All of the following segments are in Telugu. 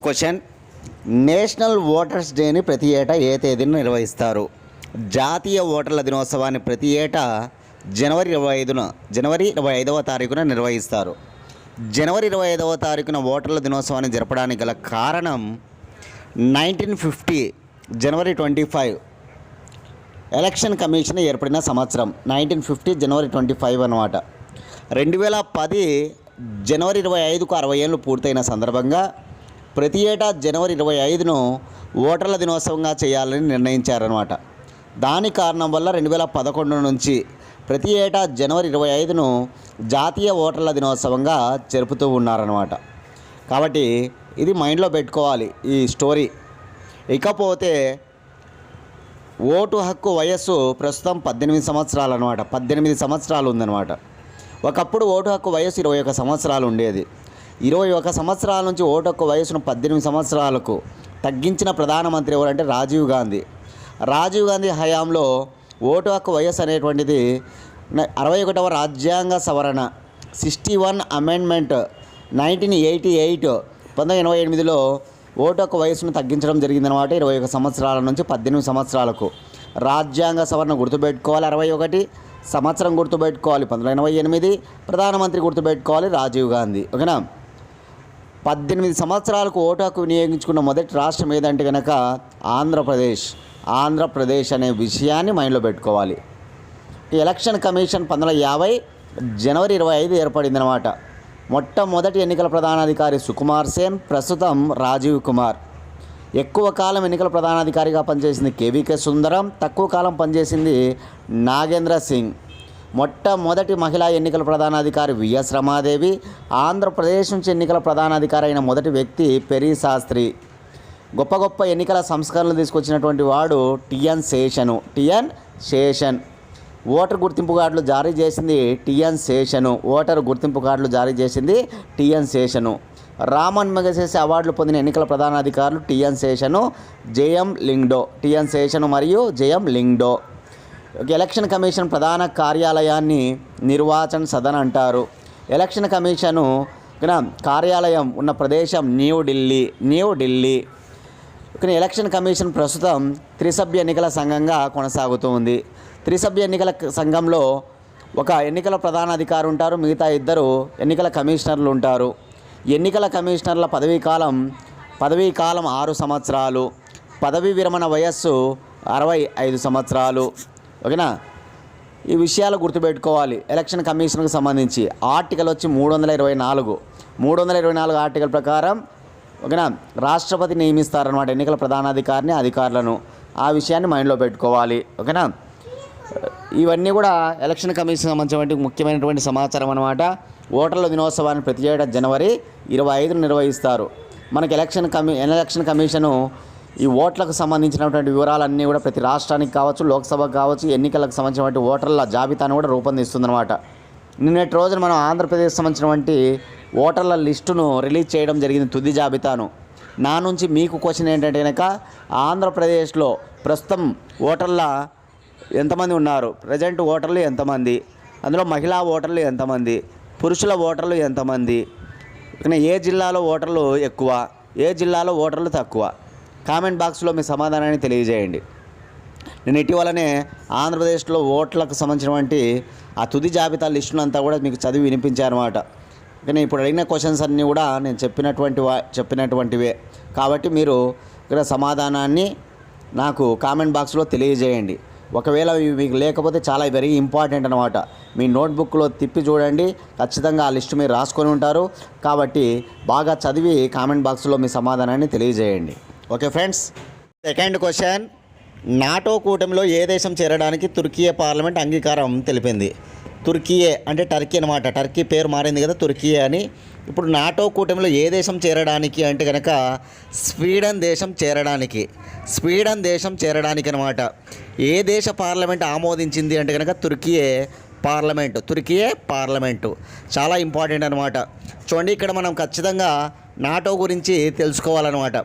క్వశ్చన్, నేషనల్ ఓటర్స్ డేని ప్రతి ఏటా ఏ తేదీన నిర్వహిస్తారు? జాతీయ ఓటర్ల దినోత్సవాన్ని ప్రతి ఏటా జనవరి 25వ తారీఖున నిర్వహిస్తారు. జనవరి 25వ తారీఖున ఓటర్ల దినోత్సవాన్ని జరపడానికి గల కారణం 1950 జనవరి 25 ఎలక్షన్ కమిషన్ ఏర్పడిన సంవత్సరం. 1950 జనవరి 25 అన్నమాట. 2010 జనవరి 25కు 60 ఏళ్ళు పూర్తయిన సందర్భంగా ప్రతి ఏటా జనవరి 25ను ఓటర్ల దినోత్సవంగా చేయాలని నిర్ణయించారన్నమాట. దాని కారణం వల్ల 2011 నుంచి ప్రతి ఏటా జనవరి 25ను జాతీయ ఓటర్ల దినోత్సవంగా జరుపుతూ ఉన్నారన్నమాట. కాబట్టి ఇది మైండ్లో పెట్టుకోవాలి ఈ స్టోరీ. ఇకపోతే ఓటు హక్కు వయస్సు ప్రస్తుతం 18 సంవత్సరాలు అనమాట. 18 సంవత్సరాలు ఉందన్నమాట. ఒకప్పుడు ఓటు హక్కు వయస్సు 21 సంవత్సరాలు ఉండేది. 21 సంవత్సరాల నుంచి ఓటు హక్కు వయసును 18 సంవత్సరాలకు తగ్గించిన ప్రధానమంత్రి ఎవరంటే రాజీవ్ గాంధీ. రాజీవ్ గాంధీ హయాంలో ఓటు హక్కు వయస్సు అనేటువంటిది 61వ రాజ్యాంగ సవరణ 61 అమెండ్మెంట్ 1988లో ఓటు హక్కు వయసును తగ్గించడం జరిగిందనమాట. 21 సంవత్సరాల నుంచి 18 సంవత్సరాలకు. రాజ్యాంగ సవరణ గుర్తుపెట్టుకోవాలి 61, సంవత్సరం గుర్తుపెట్టుకోవాలి 1988, ప్రధానమంత్రి గుర్తుపెట్టుకోవాలి రాజీవ్ గాంధీ. ఓకేనా? 18 సంవత్సరాలకు ఓటు హక్కు వినియోగించుకున్న మొదటి రాష్ట్రం ఏదంటే కనుక ఆంధ్రప్రదేశ్ అనే విషయాన్ని మైండ్లో పెట్టుకోవాలి. ఈ ఎలక్షన్ కమిషన్ 1950 జనవరి 25 ఏర్పడిందనమాట. మొట్టమొదటి ఎన్నికల ప్రధానాధికారి సుకుమార్ సేన్, ప్రస్తుతం రాజీవ్ కుమార్. ఎక్కువ కాలం ఎన్నికల ప్రధానాధికారిగా పనిచేసింది కేవీకే సుందరం, తక్కువ కాలం పనిచేసింది నాగేంద్ర సింగ్. మొట్టమొదటి మహిళా ఎన్నికల ప్రధానాధికారి విఎస్ రమాదేవి. ఆంధ్రప్రదేశ్ నుంచి ఎన్నికల ప్రధానాధికారి అయిన మొదటి వ్యక్తి పెరి శాస్త్రి. గొప్ప గొప్ప ఎన్నికల సంస్కరణలు తీసుకొచ్చినటువంటి వాడు టిఎన్ శేషన్. ఓటర్ గుర్తింపు కార్డులు జారీ చేసింది టిఎన్ శేషను. రామన్ మెగసెసే అవార్డులు పొందిన ఎన్నికల ప్రధానాధికారులు టిఎన్ శేషను మరియు జేఎం లింగ్డో. ఎలక్షన్ కమిషన్ ప్రధాన కార్యాలయాన్ని నిర్వాచన్ సదన్ అంటారు. ఎలక్షన్ కమిషను కార్యాలయం ఉన్న ప్రదేశం న్యూఢిల్లీ. కానీ ఎలక్షన్ కమిషన్ ప్రస్తుతం త్రిసభ్య ఎన్నికల సంఘంగా కొనసాగుతూ ఉంది. త్రిసభ్య ఎన్నికల సంఘంలో ఒక ఎన్నికల ప్రధానాధికారి ఉంటారు, మిగతా 2 ఎన్నికల కమిషనర్లు ఉంటారు. ఎన్నికల కమిషనర్ల పదవీ కాలం 6 సంవత్సరాలు, పదవీ విరమణ వయస్సు 65 సంవత్సరాలు. ఓకేనా? ఈ విషయాలు గుర్తుపెట్టుకోవాలి. ఎలక్షన్ కమిషన్కు సంబంధించి ఆర్టికల్ వచ్చి 324 ఆర్టికల్ ప్రకారం ఓకేనా రాష్ట్రపతి నియమిస్తారన్నమాట ఎన్నికల ప్రధానాధికారిని, అధికారులను. ఆ విషయాన్ని మైండ్లో పెట్టుకోవాలి. ఓకేనా? ఇవన్నీ కూడా ఎలక్షన్ కమిషన్ సంబంధించినటువంటి ముఖ్యమైనటువంటి సమాచారం అన్నమాట. ఓటర్ల దినోత్సవాన్ని ప్రతి ఏటా జనవరి 25ను నిర్వహిస్తారు. మనకి ఎలక్షన్ కమిషను ఈ ఓట్లకు సంబంధించినటువంటి వివరాలన్నీ కూడా ప్రతి రాష్ట్రానికి కావచ్చు, లోక్సభకు కావచ్చు, ఎన్నికలకు సంబంధించినటువంటి ఓటర్ల జాబితాను కూడా రూపొందిస్తుందన్నమాట. నిన్నటి రోజున మనం ఆంధ్రప్రదేశ్ సంబంధించినటువంటి ఓటర్ల లిస్టును రిలీజ్ చేయడం జరిగింది, తుది జాబితాను. నా నుంచి మీకు క్వశ్చన్ ఏంటంటే కనుక ఆంధ్రప్రదేశ్లో ప్రస్తుతం ఓటర్ల ఎంతమంది ఉన్నారు, ప్రజెంట్ ఓటర్లు ఎంతమంది, అందులో మహిళా ఓటర్లు ఎంతమంది, పురుషుల ఓటర్లు ఎంతమంది, ఏ జిల్లాలో ఓటర్లు ఎక్కువ, ఏ జిల్లాలో ఓటర్లు తక్కువ? కామెంట్ బాక్స్లో మీ సమాధానాన్ని తెలియజేయండి. నేను ఇటీవలనే ఆంధ్రప్రదేశ్లో ఓట్లకు సంబంధించినటువంటి ఆ తుది జాబితా లిస్టును అంతా కూడా మీకు చదివి వినిపించారన్నమాట. కానీ ఇప్పుడు అడిగిన క్వశ్చన్స్ అన్నీ కూడా నేను చెప్పినటువంటివే కాబట్టి మీరు ఇక్కడ సమాధానాన్ని నాకు కామెంట్ బాక్స్లో తెలియజేయండి. ఒకవేళ మీకు లేకపోతే చాలా వెరీ ఇంపార్టెంట్ అనమాట. మీ నోట్బుక్లో తిప్పి చూడండి, ఖచ్చితంగా ఆ లిస్టు మీరు రాసుకొని ఉంటారు. కాబట్టి బాగా చదివి కామెంట్ బాక్స్లో మీ సమాధానాన్ని తెలియజేయండి. Okay friends, second question, NATO కూటమిలో ఏ దేశం చేరడానికి తుర్కియే పార్లమెంట్ అంగీకారం తెలిపింది? తుర్కియే అంటే టర్కీ అనమాట. టర్కీ పేరు మారింది కదా తుర్కియే అని. ఇప్పుడు నాటో కూటమిలో ఏ దేశం చేరడానికి అంటే కనుక స్వీడన్ దేశం చేరడానికి అనమాట. ఏ దేశ పార్లమెంట్ ఆమోదించింది అంటే కనుక తుర్కియే పార్లమెంటు. చాలా ఇంపార్టెంట్ అనమాట. చూడండి, ఇక్కడ మనం ఖచ్చితంగా నాటో గురించి తెలుసుకోవాలన్నమాట.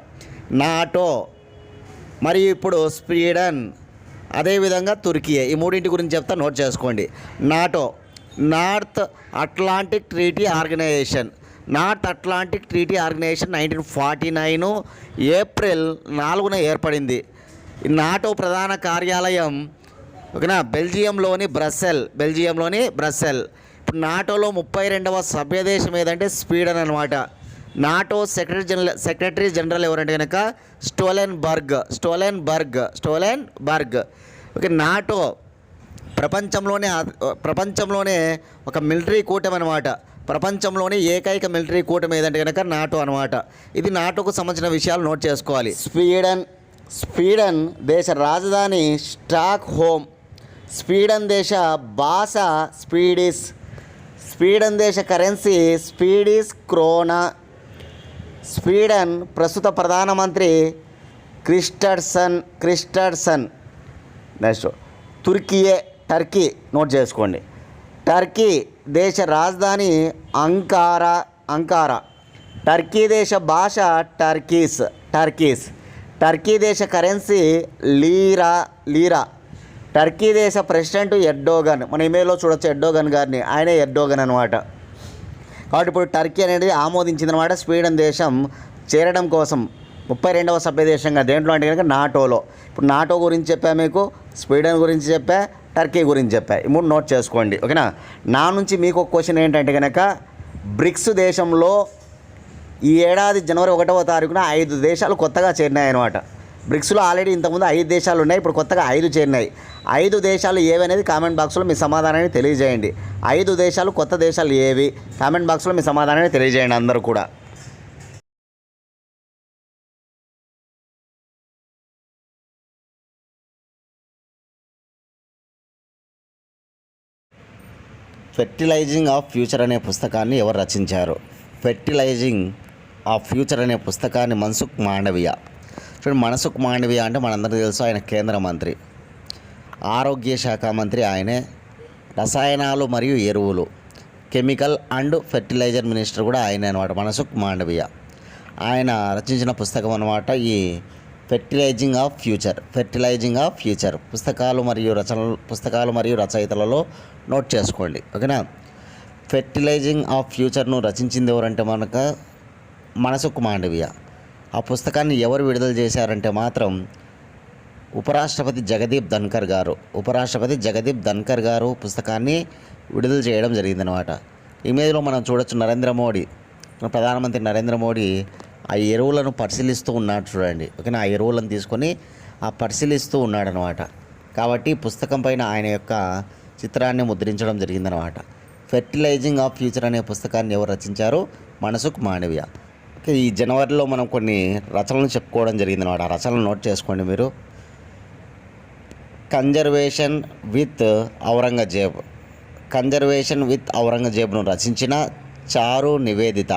నాటో మరియు ఇప్పుడు స్వీడన్, అదేవిధంగా తుర్కియే, ఈ మూడింటి గురించి చెప్తా, నోట్ చేసుకోండి. NATO north Atlantic treaty organization, north Atlantic treaty organization 1949 April 4న ఏర్పడింది. ఈ నాటో ప్రధాన కార్యాలయం ఓకేనా బెల్జియంలోని బ్రస్సెల్. ఇప్పుడు నాటోలో 32వ సభ్యదేశం ఏదంటే స్వీడన్ అనమాట. నాటో సెక్రటరీ జనరల్ ఎవరంటే కనుక స్టోలెన్బర్గ్. ఓకే, నాటో ప్రపంచంలోనే ఒక మిలిటరీ కూటమి అనమాట. ప్రపంచంలోనే ఏకైక మిలిటరీ కూటమి ఏదంటే కనుక నాటో అనమాట. ఇది నాటోకు సంబంధించిన విషయాలు నోట్ చేసుకోవాలి. స్వీడన్ దేశ రాజధాని స్టాక్ హోమ్. స్వీడన్ దేశ భాష స్వీడన్ దేశ కరెన్సీ స్వీడిష్ క్రోనా. స్వీడన్ ప్రస్తుత ప్రధానమంత్రి క్రిస్టర్సన్. నెక్స్ట్ టర్కీ నోట్ చేసుకోండి. టర్కీ దేశ రాజధాని అంకారా. టర్కీ దేశ భాష టర్కీస్. టర్కీ దేశ కరెన్సీ లీరా. టర్కీ దేశ ప్రెసిడెంట్ ఎర్డోగన్. మన ఇమెయిల్లో చూడొచ్చు ఎర్డోగన్ గారిని, ఆయనే ఎర్డోగన్ అనమాట. కాబట్టి ఇప్పుడు టర్కీ అనేది ఆమోదించిందనమాట స్వీడన్ దేశం చేరడం కోసం 32వ సభ్య దేశంగా. దేంట్లో అంటే కనుక నాటోలో. ఇప్పుడు నాటో గురించి చెప్పా మీకు, స్వీడన్ గురించి చెప్పా, టర్కీ గురించి చెప్పా. ఈ 3 నోట్ చేసుకోండి ఓకేనా. నా నుంచి మీకు ఒక క్వశ్చన్ ఏంటంటే కనుక బ్రిక్స్ దేశంలో ఈ ఏడాది జనవరి 1వ తారీఖున 5 దేశాలు కొత్తగా చేరినాయి అనమాట. బ్రిక్స్లో ఆల్రెడీ ఇంతకుముందు 5 దేశాలు ఉన్నాయి, ఇప్పుడు కొత్తగా 5 చేరినాయి. 5 దేశాలు ఏవి అనేది కామెంట్ బాక్స్లో మీ సమాధానాన్ని తెలియజేయండి. 5 దేశాలు కొత్త దేశాలు ఏవి కామెంట్ బాక్స్లో మీ సమాధానాన్ని తెలియజేయండి అందరూ కూడా. ఫెర్టిలైజింగ్ ఆఫ్ ఫ్యూచర్ అనే పుస్తకాన్ని ఎవరు రచించారు? ఫెర్టిలైజింగ్ ఆఫ్ ఫ్యూచర్ అనే పుస్తకాన్ని మన్సుఖ్ మాండవియా. చూడండి, మన్సుఖ్ మాండవియా అంటే మనందరికీ తెలుసు, ఆయన కేంద్ర మంత్రి, ఆరోగ్య శాఖ మంత్రి ఆయనే. రసాయనాలు మరియు ఎరువులు, కెమికల్ అండ్ ఫెర్టిలైజర్ మినిస్టర్ కూడా ఆయనే అనమాట, మన్సుఖ్ మాండవియా. ఆయన రచించిన పుస్తకం అనమాట ఈ ఫెర్టిలైజింగ్ ఆఫ్ ఫ్యూచర్. పుస్తకాలు మరియు రచయితలలో నోట్ చేసుకోండి ఓకేనా. ఫెర్టిలైజింగ్ ఆఫ్ ఫ్యూచర్ను రచించింది ఎవరంటే మన్సుఖ్ మాండవియా. ఆ పుస్తకాన్ని ఎవరు విడుదల చేశారంటే మాత్రం ఉపరాష్ట్రపతి జగదీప్ ధన్కర్ గారు పుస్తకాన్ని విడుదల చేయడం జరిగిందనమాట. ఇమేజ్లో మనం చూడొచ్చు ప్రధానమంత్రి నరేంద్ర మోడీ ఆ ఎరువులను పరిశీలిస్తూ ఉన్నాడు చూడండి ఓకేనా. ఆ ఎరువులను తీసుకొని పరిశీలిస్తూ ఉన్నాడనమాట. కాబట్టి పుస్తకం పైన ఆయన యొక్క చిత్రాన్ని ముద్రించడం జరిగిందనమాట. ఫెర్టిలైజింగ్ ఆఫ్ ఫ్యూచర్ అనే పుస్తకాన్ని ఎవరు రచించారు? మన్సుఖ్ మాండవియా. ఓకే, ఈ జనవరిలో మనం కొన్ని రచనలు చెప్పుకోవడం జరిగిందనమాట. ఆ రచనలు నోట్ చేసుకోండి మీరు. కన్జర్వేషన్ విత్ ఔరంగజేబ్ను రచించిన చారు నివేదిత.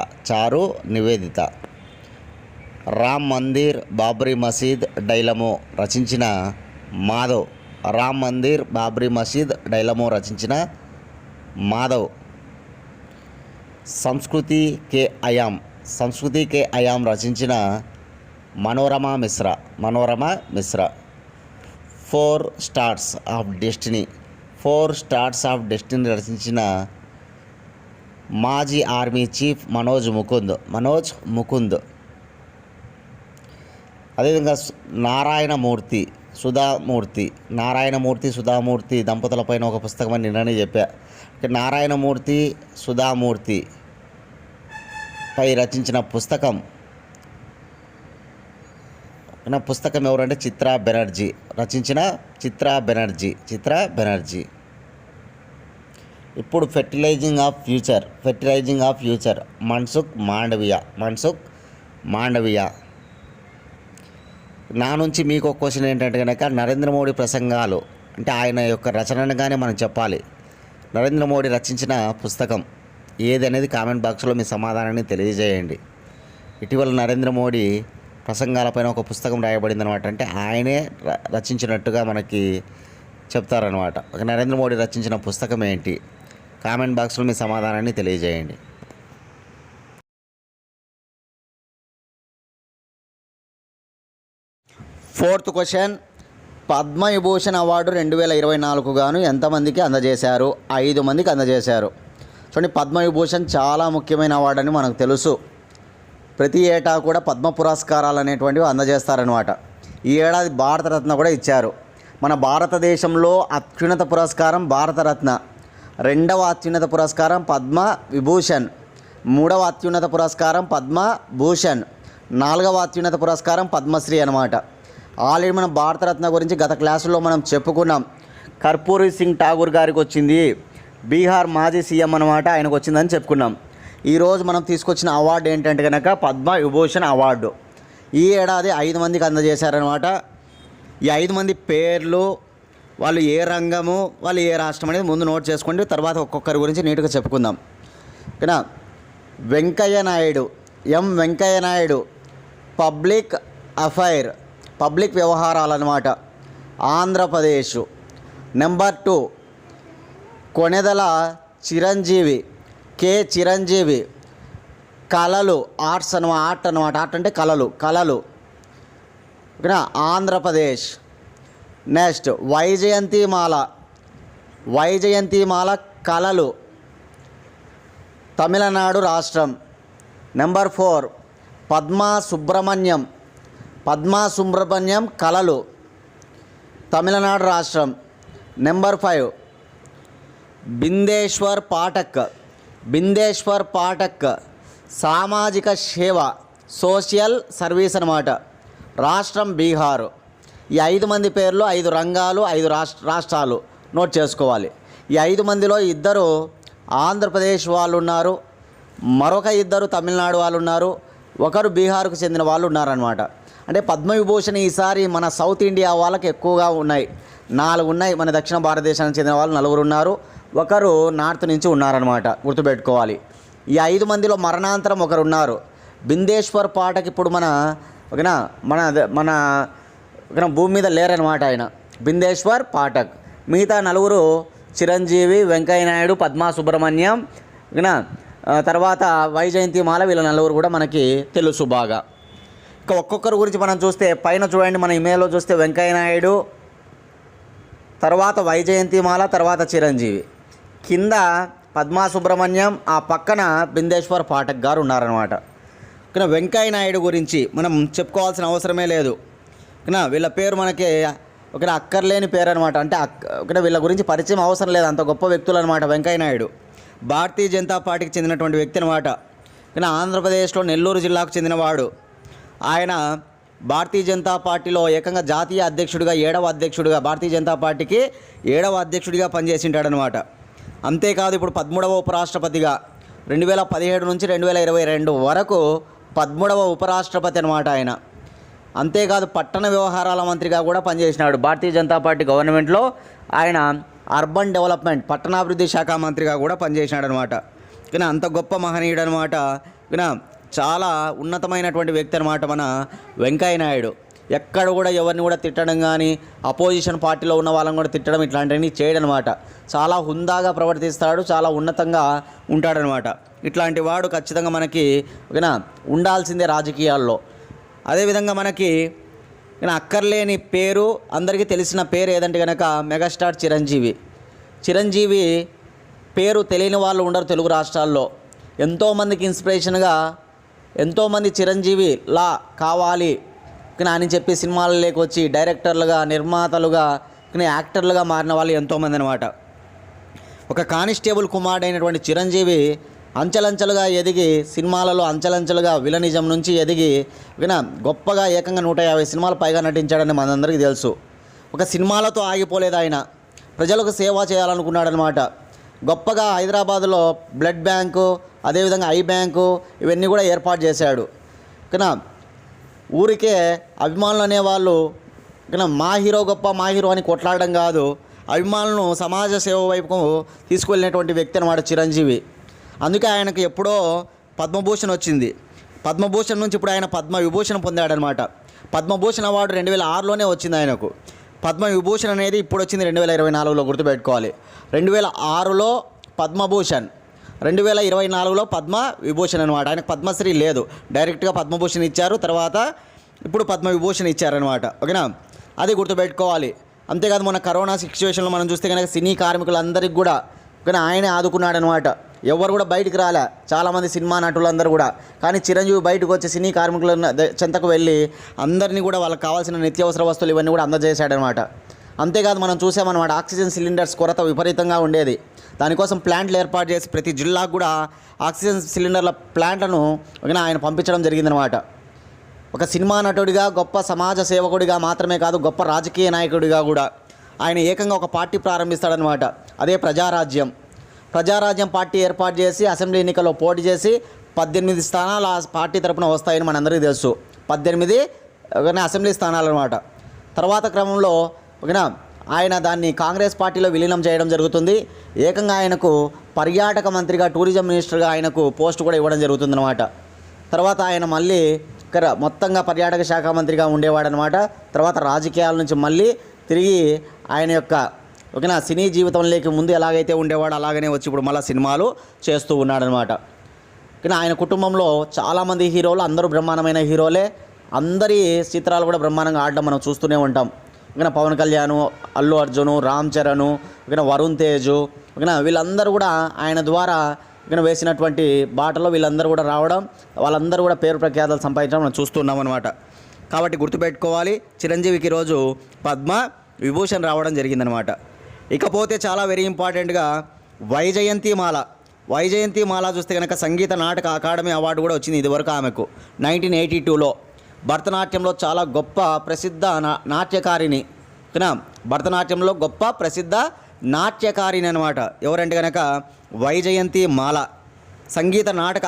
రామ్ మందిర్ బాబ్రీ మసీద్ డైలమో రచించిన మాధవ్. సంస్కృతి కే అయాం రచించిన Manorama Mishra. 4 stars of destiny రచించిన మాజీ ఆర్మీ చీఫ్ మనోజ్ ముకుంద్. అదేవిధంగా సుధామూర్తి దంపతులపైన ఒక పుస్తకం అని నిన్ననే చెప్పా. నారాయణమూర్తి సుధామూర్తి పై రచించిన పుస్తకం ఎవరంటే చిత్రా బెనర్జీ. ఇప్పుడు ఫెర్టిలైజింగ్ ఆఫ్ ఫ్యూచర్ మన్సుఖ్ మాండవియా. నా నుంచి మీకు ఒక క్వశ్చన్ ఏంటంటే కనుక నరేంద్ర మోడీ ప్రసంగాలు అంటే ఆయన యొక్క రచనగానే మనం చెప్పాలి. నరేంద్ర మోడీ రచించిన పుస్తకం ఏదనేది కామెంట్ బాక్స్లో మీ సమాధానాన్ని తెలియజేయండి. ఇటీవల నరేంద్ర మోడీ ప్రసంగాలపైన ఒక పుస్తకం రాయబడింది అనమాట. అంటే ఆయనే రచించినట్టుగా మనకి చెప్తారనమాట. నరేంద్ర మోడీ రచించిన పుస్తకం ఏంటి? కామెంట్ బాక్స్లో మీ సమాధానాన్ని తెలియజేయండి. ఫోర్త్ క్వశ్చన్, పద్మవిభూషణ్ అవార్డు 2024 గాను ఎంతమందికి అందజేశారు? 5 మందికి అందజేశారు. చూడండి, పద్మవిభూషణ్ చాలా ముఖ్యమైన అవార్డు అని మనకు తెలుసు. ప్రతి ఏటా కూడా పద్మ పురస్కారాలు అనేటువంటివి అందజేస్తారనమాట. ఈ ఏడాది భారతరత్న కూడా ఇచ్చారు. మన భారతదేశంలో అత్యున్నత పురస్కారం భారతరత్న, రెండవ అత్యున్నత పురస్కారం పద్మ విభూషణ్, మూడవ అత్యున్నత పురస్కారం పద్మభూషణ్, నాలుగవ అత్యున్నత పురస్కారం పద్మశ్రీ అనమాట. ఆల్రెడీ మనం భారతరత్న గురించి గత క్లాసుల్లో మనం చెప్పుకున్నాం. కర్పూరి సింగ్ ఠాగూర్ గారికి వచ్చింది, బీహార్ మాజీ సీఎం అనమాట, ఆయనకు వచ్చిందని చెప్పుకున్నాం. ఈరోజు మనం తీసుకొచ్చిన అవార్డు ఏంటంటే కనుక పద్మ విభూషణ్ అవార్డు. ఈ ఏడాది 5 మందికి అందజేశారనమాట. ఈ 5 మంది పేర్లు, వాళ్ళు ఏ రంగము, వాళ్ళు ఏ రాష్ట్రం అనేది ముందు నోట్ చేసుకోండి. తర్వాత ఒక్కొక్కరి గురించి నీట్గా చెప్పుకుందాం. ఓకేనా. Venkaiah Naidu, M Venkaiah Naidu, public affair, public వ్యవహారాలన్నమాట, ఆంధ్రప్రదేశ్. నెంబర్ 2 కొణెదల చిరంజీవి, కె చిరంజీవి, కళలు, ఆర్ట్స్ ఆర్ట్ అంటే కళలు. ఓకేనా, ఆంధ్రప్రదేశ్. నెక్స్ట్ వైజయంతిమాల కళలు, తమిళనాడు రాష్ట్రం. నెంబర్ 4 పద్మా సుబ్రహ్మణ్యం కళలు, తమిళనాడు రాష్ట్రం. నెంబర్ 5 బిందేశ్వర్ పాఠక్ సామాజిక సేవ, సోషల్ సర్వీస్ అన్నమాట, రాష్ట్రం బీహార్. ఈ 5 మంది పేర్లు, 5 రంగాలు, 5 రాష్ట్రాలు నోట్ చేసుకోవాలి. ఈ 5 మందిలో 2 ఆంధ్రప్రదేశ్ వాళ్ళు ఉన్నారు, మరొక 2 తమిళనాడు వాళ్ళు ఉన్నారు, ఒకరు బీహార్కు చెందిన వాళ్ళు ఉన్నారనమాట. అంటే పద్మవిభూషణ్ ఈసారి మన సౌత్ ఇండియా వాళ్ళకి ఎక్కువగా ఉన్నాయి. 4 ఉన్నాయి. మన దక్షిణ భారతదేశానికి చెందిన వాళ్ళు 4 ఉన్నారు, ఒకరు నార్త్ నుంచి ఉన్నారనమాట, గుర్తుపెట్టుకోవాలి. ఈ 5 మందిలో మరణాంతరం ఒకరు ఉన్నారు, బిందేశ్వర్ పాఠక్. ఇప్పుడు మన భూమి మీద లేరనమాట ఆయన, బిందేశ్వర్ పాఠక్. మిగతా 4 చిరంజీవి, వెంకయ్య నాయుడు, పద్మా సుబ్రహ్మణ్యం, తర్వాత వైజయంతిమాల, వీళ్ళ 4 కూడా మనకి తెలుసు బాగా. ఇక ఒక్కొక్కరి గురించి మనం చూస్తే పైన చూడండి, మన ఇమెయిల్లో చూస్తే వెంకయ్య నాయుడు, తర్వాత వైజయంతిమాల, తర్వాత చిరంజీవి, కింద పద్మా సుబ్రహ్మణ్యం, ఆ పక్కన బిందేశ్వర్ పాఠక్ గారు ఉన్నారనమాట. ఇక వెంకయ్య నాయుడు గురించి మనం చెప్పుకోవాల్సిన అవసరమే లేదు. వీళ్ళ పేరు మనకి అక్కర్లేని పేరు అనమాట. అంటే వీళ్ళ గురించి పరిచయం అవసరం లేదు, అంత గొప్ప వ్యక్తులు అనమాట. వెంకయ్య నాయుడు భారతీయ జనతా పార్టీకి చెందినటువంటి వ్యక్తి అనమాట. ఆంధ్రప్రదేశ్లో నెల్లూరు జిల్లాకు చెందినవాడు. ఆయన భారతీయ జనతా పార్టీలో ఏకంగా జాతీయ అధ్యక్షుడిగా, 7వ అధ్యక్షుడిగా, భారతీయ జనతా పార్టీకి 7వ అధ్యక్షుడిగా పనిచేసింటాడనమాట. అంతేకాదు, ఇప్పుడు 13వ ఉపరాష్ట్రపతిగా 2017 నుంచి 2022 వరకు 13వ ఉపరాష్ట్రపతి అనమాట ఆయన. అంతేకాదు, పట్టణ వ్యవహారాల మంత్రిగా కూడా పనిచేసినాడు. భారతీయ జనతా పార్టీ గవర్నమెంట్లో ఆయన అర్బన్ డెవలప్మెంట్, పట్టణాభివృద్ధి శాఖ మంత్రిగా కూడా పనిచేసినాడు అనమాట. కానీ అంత గొప్ప మహనీయుడు అనమాట. చాలా ఉన్నతమైనటువంటి వ్యక్తి అనమాట మన వెంకయ్య నాయుడు. ఎక్కడ కూడా ఎవరిని కూడా తిట్టడం కానీ, అపోజిషన్ పార్టీలో ఉన్న వాళ్ళని కూడా తిట్టడం, ఇట్లాంటివన్నీ చేయడనమాట. చాలా హుందాగా ప్రవర్తిస్తాడు, చాలా ఉన్నతంగా ఉంటాడనమాట. ఇట్లాంటి వాడు ఖచ్చితంగా మనకి ఉండాల్సిందే రాజకీయాల్లో. అదేవిధంగా మనకి అక్కర్లేని పేరు, అందరికీ తెలిసిన పేరు ఏదంటే కనుక మెగాస్టార్ చిరంజీవి పేరు తెలియని వాళ్ళు ఉండరు తెలుగు రాష్ట్రాల్లో. ఎంతోమందికి ఇన్స్పిరేషన్గా, ఎంతోమంది చిరంజీవిలా కావాలి అని చెప్పి సినిమాలలోకి వచ్చి డైరెక్టర్లుగా, నిర్మాతలుగా, యాక్టర్లుగా మారిన వాళ్ళు ఎంతోమంది అనమాట. ఒక కానిస్టేబుల్ కుమారుడైనటువంటి చిరంజీవి అంచెలంచెలుగా ఎదిగి, సినిమాలలో అంచెలంచెలుగా విలనిజం నుంచి ఎదిగి గొప్పగా ఏకంగా 150 సినిమాలు పైగా నటించాడని మనందరికీ తెలుసు. ఒక సినిమాలతో ఆగిపోలేదు ఆయన, ప్రజలకు సేవ చేయాలనుకున్నాడనమాట. గొప్పగా హైదరాబాదులో బ్లడ్ బ్యాంకు, అదేవిధంగా ఐ బ్యాంకు, ఇవన్నీ కూడా ఏర్పాటు చేశాడు. ఊరికే అభిమానులు అనేవాళ్ళు మా హీరో గొప్ప, మా హీరో అని కొట్లాడడం కాదు, అభిమానులను సమాజ సేవ వైపుకు తీసుకువెళ్ళినటువంటి వ్యక్తి అనమాట చిరంజీవి. అందుకే ఆయనకు ఎప్పుడో పద్మభూషణ్ వచ్చింది. పద్మభూషణ్ నుంచి ఇప్పుడు ఆయన పద్మవిభూషణ్ పొందాడనమాట. పద్మభూషణ్ అవార్డు 2006లోనే వచ్చింది ఆయనకు. పద్మవిభూషణ్ అనేది ఇప్పుడు వచ్చింది 2024లో, గుర్తుపెట్టుకోవాలి. 2006లో పద్మభూషణ్, 2024లో పద్మవిభూషణ్ అనమాట. ఆయనకు పద్మశ్రీ లేదు, డైరెక్ట్గా పద్మభూషణ్ ఇచ్చారు, తర్వాత ఇప్పుడు పద్మవిభూషణ్ ఇచ్చారనమాట. ఓకేనా, అది గుర్తుపెట్టుకోవాలి. అంతేకాదు, మొన్న కరోనా సిచ్యువేషన్లో మనం చూస్తే కనుక సినీ కార్మికులందరికీ కూడా ఆయనే ఆదుకున్నాడనమాట. ఎవరు కూడా బయటికి రాలే, చాలామంది సినిమా నటులందరూ కూడా. కానీ చిరంజీవి బయటకు వచ్చి సినీ కార్మికుల చెంతకు వెళ్ళి అందరినీ కూడా వాళ్ళకి కావాల్సిన నిత్యావసర వస్తువులు ఇవన్నీ కూడా అందజేశాడనమాట. అంతేకాదు మనం చూసామన్నమాట, ఆక్సిజన్ సిలిండర్స్ కొరత విపరీతంగా ఉండేది. దానికోసం ప్లాంట్లు ఏర్పాటు చేసి ప్రతి జిల్లాకు కూడా ఆక్సిజన్ సిలిండర్ల ప్లాంట్లను ఆయన పంపించడం జరిగిందనమాట. ఒక సినిమా నటుడిగా, గొప్ప సమాజ సేవకుడిగా మాత్రమే కాదు, గొప్ప రాజకీయ నాయకుడిగా కూడా ఆయన ఏకంగా ఒక పార్టీ ప్రారంభిస్తాడనమాట. అదే ప్రజారాజ్యం పార్టీ ఏర్పాటు చేసి అసెంబ్లీ ఎన్నికల్లో పోటీ చేసి 18 స్థానాలు ఆ పార్టీ తరపున వస్తాయని మనందరికీ తెలుసు. 18 అసెంబ్లీ స్థానాలు అనమాట. తర్వాత క్రమంలో ఆయన దాన్ని కాంగ్రెస్ పార్టీలో విలీనం చేయడం జరుగుతుంది. ఏకంగా ఆయనకు పర్యాటక మంత్రిగా, టూరిజం మినిస్టర్గా ఆయనకు పోస్ట్ కూడా ఇవ్వడం జరుగుతుందన్నమాట. తర్వాత ఆయన మళ్ళీ మొత్తంగా పర్యాటక శాఖ మంత్రిగా ఉండేవాడనమాట. తర్వాత రాజకీయాల నుంచి మళ్ళీ తిరిగి ఆయన యొక్క సినీ జీవితంలోకి ముందు ఎలాగైతే ఉండేవాడో అలాగనే వచ్చి ఇప్పుడు మళ్ళీ సినిమాలు చేస్తూ ఉన్నాడనమాట. కానీ ఆయన కుటుంబంలో చాలామంది హీరోలు, అందరూ బ్రహ్మాండమైన హీరోలే. అందరి చిత్రాలు కూడా బ్రహ్మాండంగా ఆడడం మనం చూస్తూనే ఉంటాం. పవన్ కళ్యాణ్, అల్లు అర్జున్, రామ్ చరణ్, వరుణ్ తేజ్, వీళ్ళందరూ కూడా ఆయన ద్వారా వేసినటువంటి బాటలో వీళ్ళందరూ కూడా రావడం, వాళ్ళందరూ కూడా పేరు ప్రఖ్యాతలు సంపాదించడం మనం చూస్తున్నాం అనమాట. కాబట్టి గుర్తుపెట్టుకోవాలి, చిరంజీవికి ఈరోజు పద్మ విభూషణ్ రావడం జరిగిందనమాట. ఇకపోతే చాలా వెరీ ఇంపార్టెంట్గా వైజయంతిమాల చూస్తే కనుక సంగీత నాటక అకాడమీ అవార్డు కూడా వచ్చింది ఇదివరకు ఆమెకు 1982లో. భరతనాట్యంలో చాలా గొప్ప ప్రసిద్ధ నాట్యకారిణి, భరతనాట్యంలో గొప్ప ప్రసిద్ధ నాట్యకారిణి అనమాట. ఎవరంటే కనుక వైజయంతిమాల. సంగీత నాటక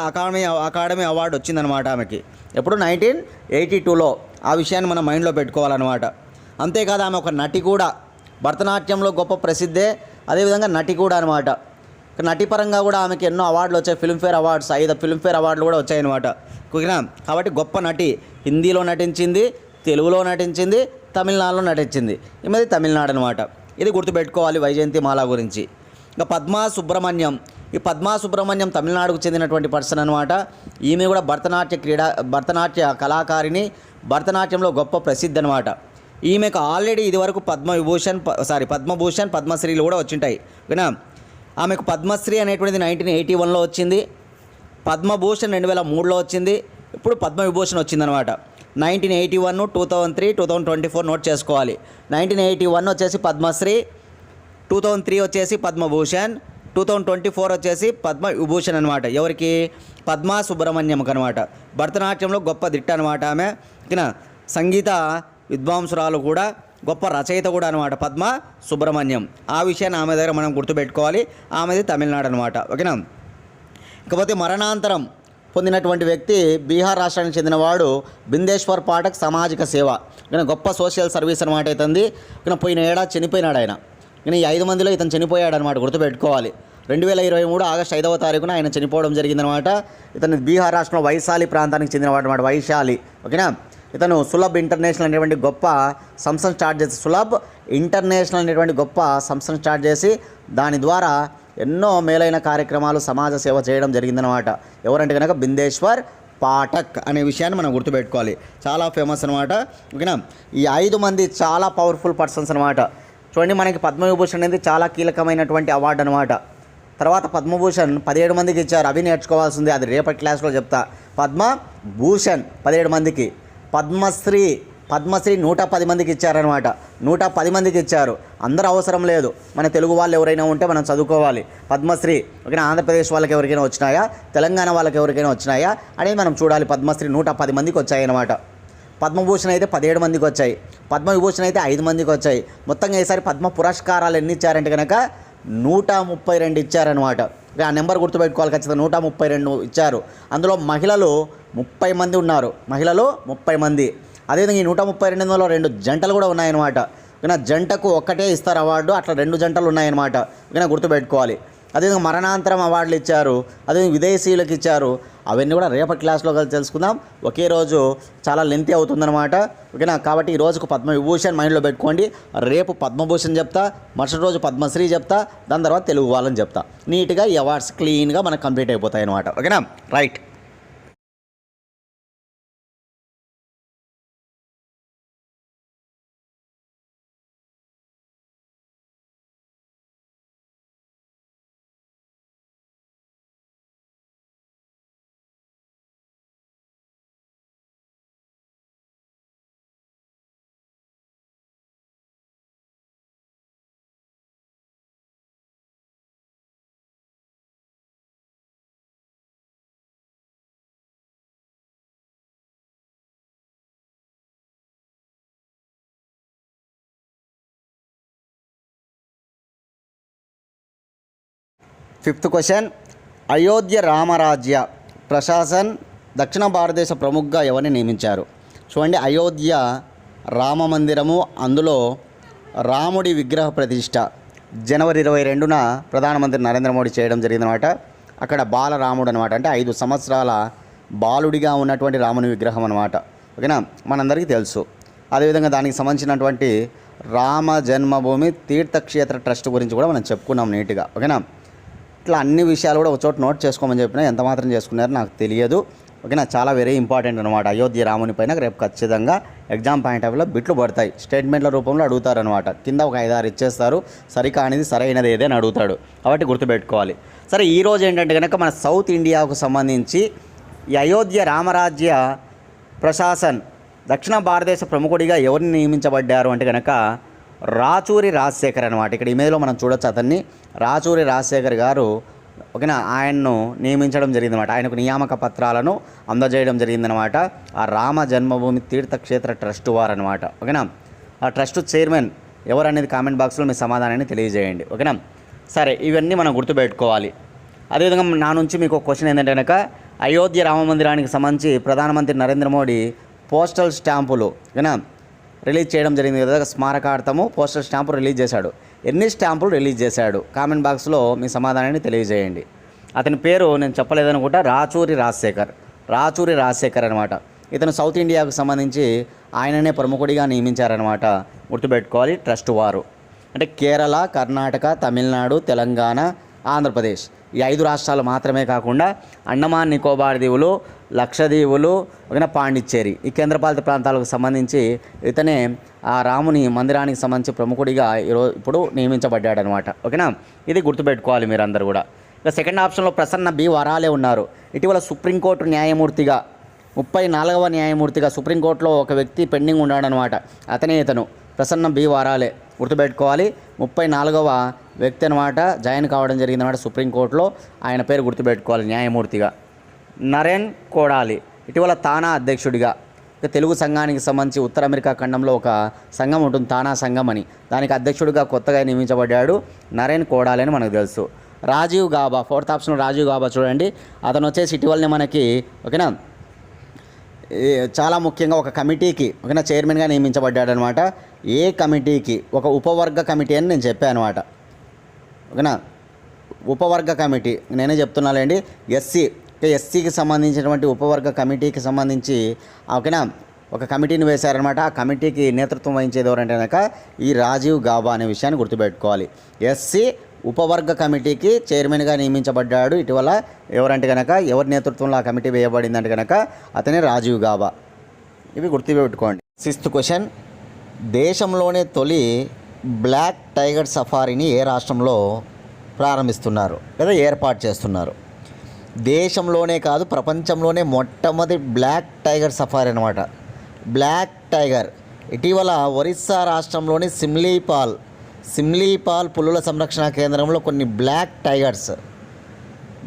అకాడమీ అవార్డు వచ్చిందనమాట ఆమెకి. ఎప్పుడు 1982లో. ఆ విషయాన్ని మనం మైండ్లో పెట్టుకోవాలన్నమాట. అంతేకాదు ఆమె ఒక నటి కూడా, భరతనాట్యంలో గొప్ప ప్రసిద్ధే, అదేవిధంగా నటి కూడా అనమాట. నటిపరంగా కూడా ఆమెకి ఎన్నో అవార్డులు వచ్చాయి. ఫిల్మ్ఫేర్ అవార్డ్స్ 5 ఫిల్మ్ఫేర్ అవార్డులు కూడా వచ్చాయన్నమాట. కాబట్టి గొప్ప నటి. హిందీలో నటించింది, తెలుగులో నటించింది, తమిళనాడులో నటించింది. ఈమెది తమిళనాడు అనమాట. ఇది గుర్తుపెట్టుకోవాలి వైజయంతిమాల గురించి. ఇంకా పద్మా సుబ్రహ్మణ్యం తమిళనాడుకు చెందినటువంటి పర్సన్ అనమాట. ఈమె కూడా భరతనాట్య కళాకారిణి, భరతనాట్యంలో గొప్ప ప్రసిద్ధి అనమాట. ఈమెకు ఆల్రెడీ ఇదివరకు పద్మభూషణ్, పద్మశ్రీలు కూడా వచ్చింటాయి. ఆమెకు పద్మశ్రీ అనేటువంటిది 1981లో వచ్చింది. పద్మభూషణ్ 2003లో వచ్చింది. ఇప్పుడు పద్మవిభూషణ్ వచ్చిందనమాట. 1981, 2003, 2024 నోట్ చేసుకోవాలి. 1981 వచ్చేసి పద్మశ్రీ, 2003 వచ్చేసి పద్మభూషణ్, 2024 వచ్చేసి పద్మవిభూషణ్ అనమాట. ఎవరికి? పద్మా సుబ్రహ్మణ్యంకి అనమాట. భరతనాట్యంలో గొప్ప దిట్ట అనమాట ఆమె. సంగీత విద్వాంసురాలు కూడా, గొప్ప రచయిత కూడా అనమాట పద్మా సుబ్రహ్మణ్యం. ఆ విషయాన్ని ఆమె దగ్గర మనం గుర్తుపెట్టుకోవాలి. ఆమెది తమిళనాడు అనమాట. ఓకేనా. ఇకపోతే మరణాంతరం పొందినటువంటి వ్యక్తి బీహార్ రాష్ట్రానికి చెందినవాడు బిందేశ్వర్ పాఠక్ సామాజిక సేవ. గొప్ప సోషల్ సర్వీస్ అనమాట ఇతంది. పోయిన ఏడాది చనిపోయినాడు ఆయన. ఈ 5 మందిలో ఇతను చనిపోయాడు అనమాట, గుర్తుపెట్టుకోవాలి. 2023 ఆగస్టు 5వ తారీఖున ఆయన చనిపోవడం జరిగిందనమాట. ఇతను బీహార్ రాష్ట్రంలో వైశాలి ప్రాంతానికి చెందినవాడు అనమాట. వైశాలి. ఓకేనా. ఇతను సులభ్ ఇంటర్నేషనల్ అనేటువంటి గొప్ప సంస్థను స్టార్ట్ చేసి దాని ద్వారా ఎన్నో మేలైన కార్యక్రమాలు, సమాజ సేవ చేయడం జరిగిందనమాట. ఎవరంటే కనుక బిందేశ్వర్ పాఠక్ అనే విషయాన్ని మనం గుర్తుపెట్టుకోవాలి. చాలా ఫేమస్ అనమాట. ఓకేనా. ఈ 5 మంది చాలా పవర్ఫుల్ పర్సన్స్ అనమాట. చూడండి, మనకి పద్మవిభూషణ్ అనేది చాలా కీలకమైనటువంటి అవార్డు అనమాట. తర్వాత పద్మభూషణ్ 17 మందికి ఇచ్చారు. అవి నేర్చుకోవాల్సింది, అది రేపటి క్లాస్లో చెప్తా. పద్మభూషణ్ 17 మందికి, పద్మశ్రీ 110 మందికి ఇచ్చారనమాట. 110 మందికి ఇచ్చారు. అందరూ అవసరం లేదు, మన తెలుగు వాళ్ళు ఎవరైనా ఉంటే మనం చదువుకోవాలి. పద్మశ్రీ ఓకేనా, ఆంధ్రప్రదేశ్ వాళ్ళకి ఎవరికైనా వచ్చినాయా, తెలంగాణ వాళ్ళకి ఎవరికైనా వచ్చినాయా అనేది మనం చూడాలి. పద్మశ్రీ 110 మందికి వచ్చాయన్నమాట. పద్మభూషణ్ అయితే 17 మందికి వచ్చాయి. పద్మవిభూషణ్ అయితే 5 మందికి వచ్చాయి. మొత్తంగా ఈసారి పద్మ పురస్కారాలు ఎన్ని ఇచ్చారంటే కనుక 132 ఇచ్చారనమాట. ఆ నెంబర్ గుర్తుపెట్టుకోవాలి ఖచ్చితంగా. 132 ఇచ్చారు. అందులో మహిళలు 30 మంది ఉన్నారు. 30 మంది. అదేవిధంగా ఈ 132లో 2 జంటలు కూడా ఉన్నాయన్నమాట. ఓకేనా. జంటకు ఒక్కటే ఇస్తారు అవార్డు, అట్లా 2 జంటలు ఉన్నాయన్నమాట. ఓకేనా, గుర్తుపెట్టుకోవాలి. అదేవిధంగా మరణాంతరం అవార్డులు ఇచ్చారు, అదేవిధంగా విదేశీయులకు ఇచ్చారు. అవన్నీ కూడా రేపటి క్లాస్లో కలిసి తెలుసుకుందాం. ఒకే రోజు చాలా లెంతీ అవుతుందన్నమాట. ఓకేనా. కాబట్టి ఈ రోజుకు పద్మవిభూషణ్ మైండ్లో పెట్టుకోండి. రేపు పద్మభూషణ్ చెప్తా, మరుసటి రోజు పద్మశ్రీ చెప్తా, దాని తర్వాత తెలుగు వాళ్ళని చెప్తా. నీట్గా ఈ అవార్డ్స్ క్లీన్గా మనకు కంప్లీట్ అయిపోతాయి అనమాట. ఓకేనా, రైట్. ఫిఫ్త్ క్వశ్చన్, అయోధ్య రామరాజ్య ప్రశాసన్ దక్షిణ భారతదేశ ప్రముఖగా ఎవరిని నియమించారు? చూడండి, అయోధ్య రామ మందిరము, అందులో రాముడి విగ్రహ ప్రతిష్ట జనవరి 22న ప్రధానమంత్రి నరేంద్ర మోడీ చేయడం జరిగిందన్నమాట. అక్కడ బాలరాముడు అనమాట, అంటే 5 సంవత్సరాల బాలుడిగా ఉన్నటువంటి రాముని విగ్రహం అనమాట. ఓకేనా, మనందరికీ తెలుసు. అదేవిధంగా దానికి సంబంధించినటువంటి రామ జన్మభూమి తీర్థక్షేత్ర ట్రస్ట్ గురించి కూడా మనం చెప్పుకున్నాం నీట్గా. ఓకేనా, ఇట్లా అన్ని విషయాలు కూడా ఒక చోట నోట్ చేసుకోమని చెప్పినా ఎంత మాత్రం చేసుకున్నారో నాకు తెలియదు. ఓకేనా, చాలా వెరీ ఇంపార్టెంట్ అనమాట. అయోధ్య రాముని పైన రేపు ఖచ్చితంగా ఎగ్జామ్ పాయింట్ ఆఫ్ వ్యూలో బిట్లు పడతాయి. స్టేట్మెంట్ల రూపంలో అడుగుతారు అనమాట. కింద ఒక 5-6 ఇచ్చేస్తారు, సరికానిది సరైనది ఏదని అడుగుతాడు, కాబట్టి గుర్తుపెట్టుకోవాలి. సరే, ఈరోజు ఏంటంటే కనుక మన సౌత్ ఇండియాకు సంబంధించి ఈ అయోధ్య రామరాజ్య ప్రశాసన్ దక్షిణ భారతదేశ ప్రముఖుడిగా ఎవరిని నియమించబడ్డారు అంటే కనుక రాచూరి రాజశేఖర్ అనమాట. ఇక్కడ ఇమేజ్లో మనం చూడొచ్చు అతన్ని, రాచూరి రాజశేఖర్ గారు. ఓకేనా, ఆయన్ను నియమించడం జరిగిందనమాట. ఆయనకు నియామక పత్రాలను అందజేయడం జరిగిందనమాట. ఆ రామ జన్మభూమి తీర్థక్షేత్ర ట్రస్ట్ వారు అనమాట. ఓకేనా, ఆ ట్రస్ట్ చైర్మన్ ఎవరు అనేది కామెంట్ బాక్స్లో మీ సమాధానాన్ని తెలియజేయండి. ఓకేనా, సరే, ఇవన్నీ మనం గుర్తుపెట్టుకోవాలి. అదేవిధంగా నా నుంచి మీకు ఒక క్వశ్చన్ ఏంటంటే కనుక అయోధ్య రామ మందిరానికి సంబంధించి ప్రధానమంత్రి నరేంద్ర మోడీ పోస్టల్ స్టాంపులు ఓకేనా రిలీజ్ చేయడం జరిగింది కదా, స్మారకార్థము పోస్టల్ స్టాంపు రిలీజ్ చేశాడు. ఎన్ని స్టాంపులు రిలీజ్ చేశాడు? కామెంట్ బాక్స్లో మీ సమాధానాన్ని తెలియజేయండి. అతని పేరు నేను చెప్పలేదనుకుంటా, రాచూరి రాజశేఖర్ అనమాట. ఇతను సౌత్ ఇండియాకు సంబంధించి ఆయననే ప్రముఖుడిగా నియమించారనమాట. గుర్తుపెట్టుకోవాలి. ట్రస్ట్ వారు అంటే కేరళ, కర్ణాటక, తమిళనాడు, తెలంగాణ, ఆంధ్రప్రదేశ్ ఈ 5 రాష్ట్రాలు మాత్రమే కాకుండా అండమాన్ నికోబార్ దీవులు, లక్షద్వీపులు, ఓకేనా, పాండిచ్చేరి ఈ కేంద్రపాలిత ప్రాంతాలకు సంబంధించి ఇతనే ఆ రాముని మందిరానికి సంబంధించి ప్రముఖుడిగా ఇప్పుడు నియమించబడ్డాడు అనమాట. ఓకేనా, ఇది గుర్తుపెట్టుకోవాలి మీరందరూ కూడా. ఇక సెకండ్ ఆప్షన్లో ప్రసన్న బి వరాలే ఉన్నారు. ఇటీవల సుప్రీంకోర్టు న్యాయమూర్తిగా 34వ న్యాయమూర్తిగా సుప్రీంకోర్టులో ఒక వ్యక్తి పెండింగ్ ఉన్నాడనమాట. ఇతను ప్రసన్న బి వరాలే. గుర్తుపెట్టుకోవాలి. 34వ వ్యక్తి అనమాట జాయిన్ కావడం జరిగిందన్నమాట సుప్రీంకోర్టులో. ఆయన పేరు గుర్తుపెట్టుకోవాలి న్యాయమూర్తిగా. నరేన్ కోడాలి ఇటీవల తానా అధ్యక్షుడిగా, తెలుగు సంఘానికి సంబంధించి ఉత్తర అమెరికా ఖండంలో ఒక సంఘం ఉంటుంది, తానా సంఘం అని, దానికి అధ్యక్షుడిగా కొత్తగా నియమించబడ్డాడు నరేన్ కోడాలి అని మనకు తెలుసు. రాజీవ్ గాబా, 4th ఆప్షన్ రాజీవ్ గాబా చూడండి. అతను వచ్చేసి ఇటీవలనే మనకి ఓకేనా చాలా ముఖ్యంగా ఒక కమిటీకి ఓకేనా చైర్మన్గా నియమించబడ్డాడు అనమాట. ఏ కమిటీకి? ఒక ఉపవర్గ కమిటీ అని నేను చెప్పాను అనమాట. ఓకేనా, ఉపవర్గ కమిటీ నేనే చెప్తున్నానండి. ఎస్సీకి సంబంధించినటువంటి ఉపవర్గ కమిటీకి సంబంధించి ఓకేనా ఒక కమిటీని వేశారనమాట. ఆ కమిటీకి నేతృత్వం వహించేది ఎవరంటే కనుక ఈ రాజీవ్ గాబా అనే విషయాన్ని గుర్తుపెట్టుకోవాలి. ఎస్సీ ఉపవర్గ కమిటీకి చైర్మన్గా నియమించబడ్డాడు ఇటీవల. ఎవరంటే కనుక ఎవరి నేతృత్వంలో ఆ కమిటీ వేయబడిందంటే కనుక అతనే రాజీవ్ గాబా. ఇవి గుర్తుపెట్టుకోండి. 6th క్వశ్చన్, దేశంలోనే తొలి బ్లాక్ టైగర్ సఫారీని ఏ రాష్ట్రంలో ప్రారంభిస్తున్నారు లేదా ఏర్పాటు చేస్తున్నారు? దేశంలోనే కాదు, ప్రపంచంలోనే మొట్టమొదటి బ్లాక్ టైగర్ సఫారీ అనమాట. బ్లాక్ టైగర్ ఇటీవల ఒరిస్సా రాష్ట్రంలోని సిమ్లీపాల్ పులుల సంరక్షణ కేంద్రంలో కొన్ని బ్లాక్ టైగర్స్,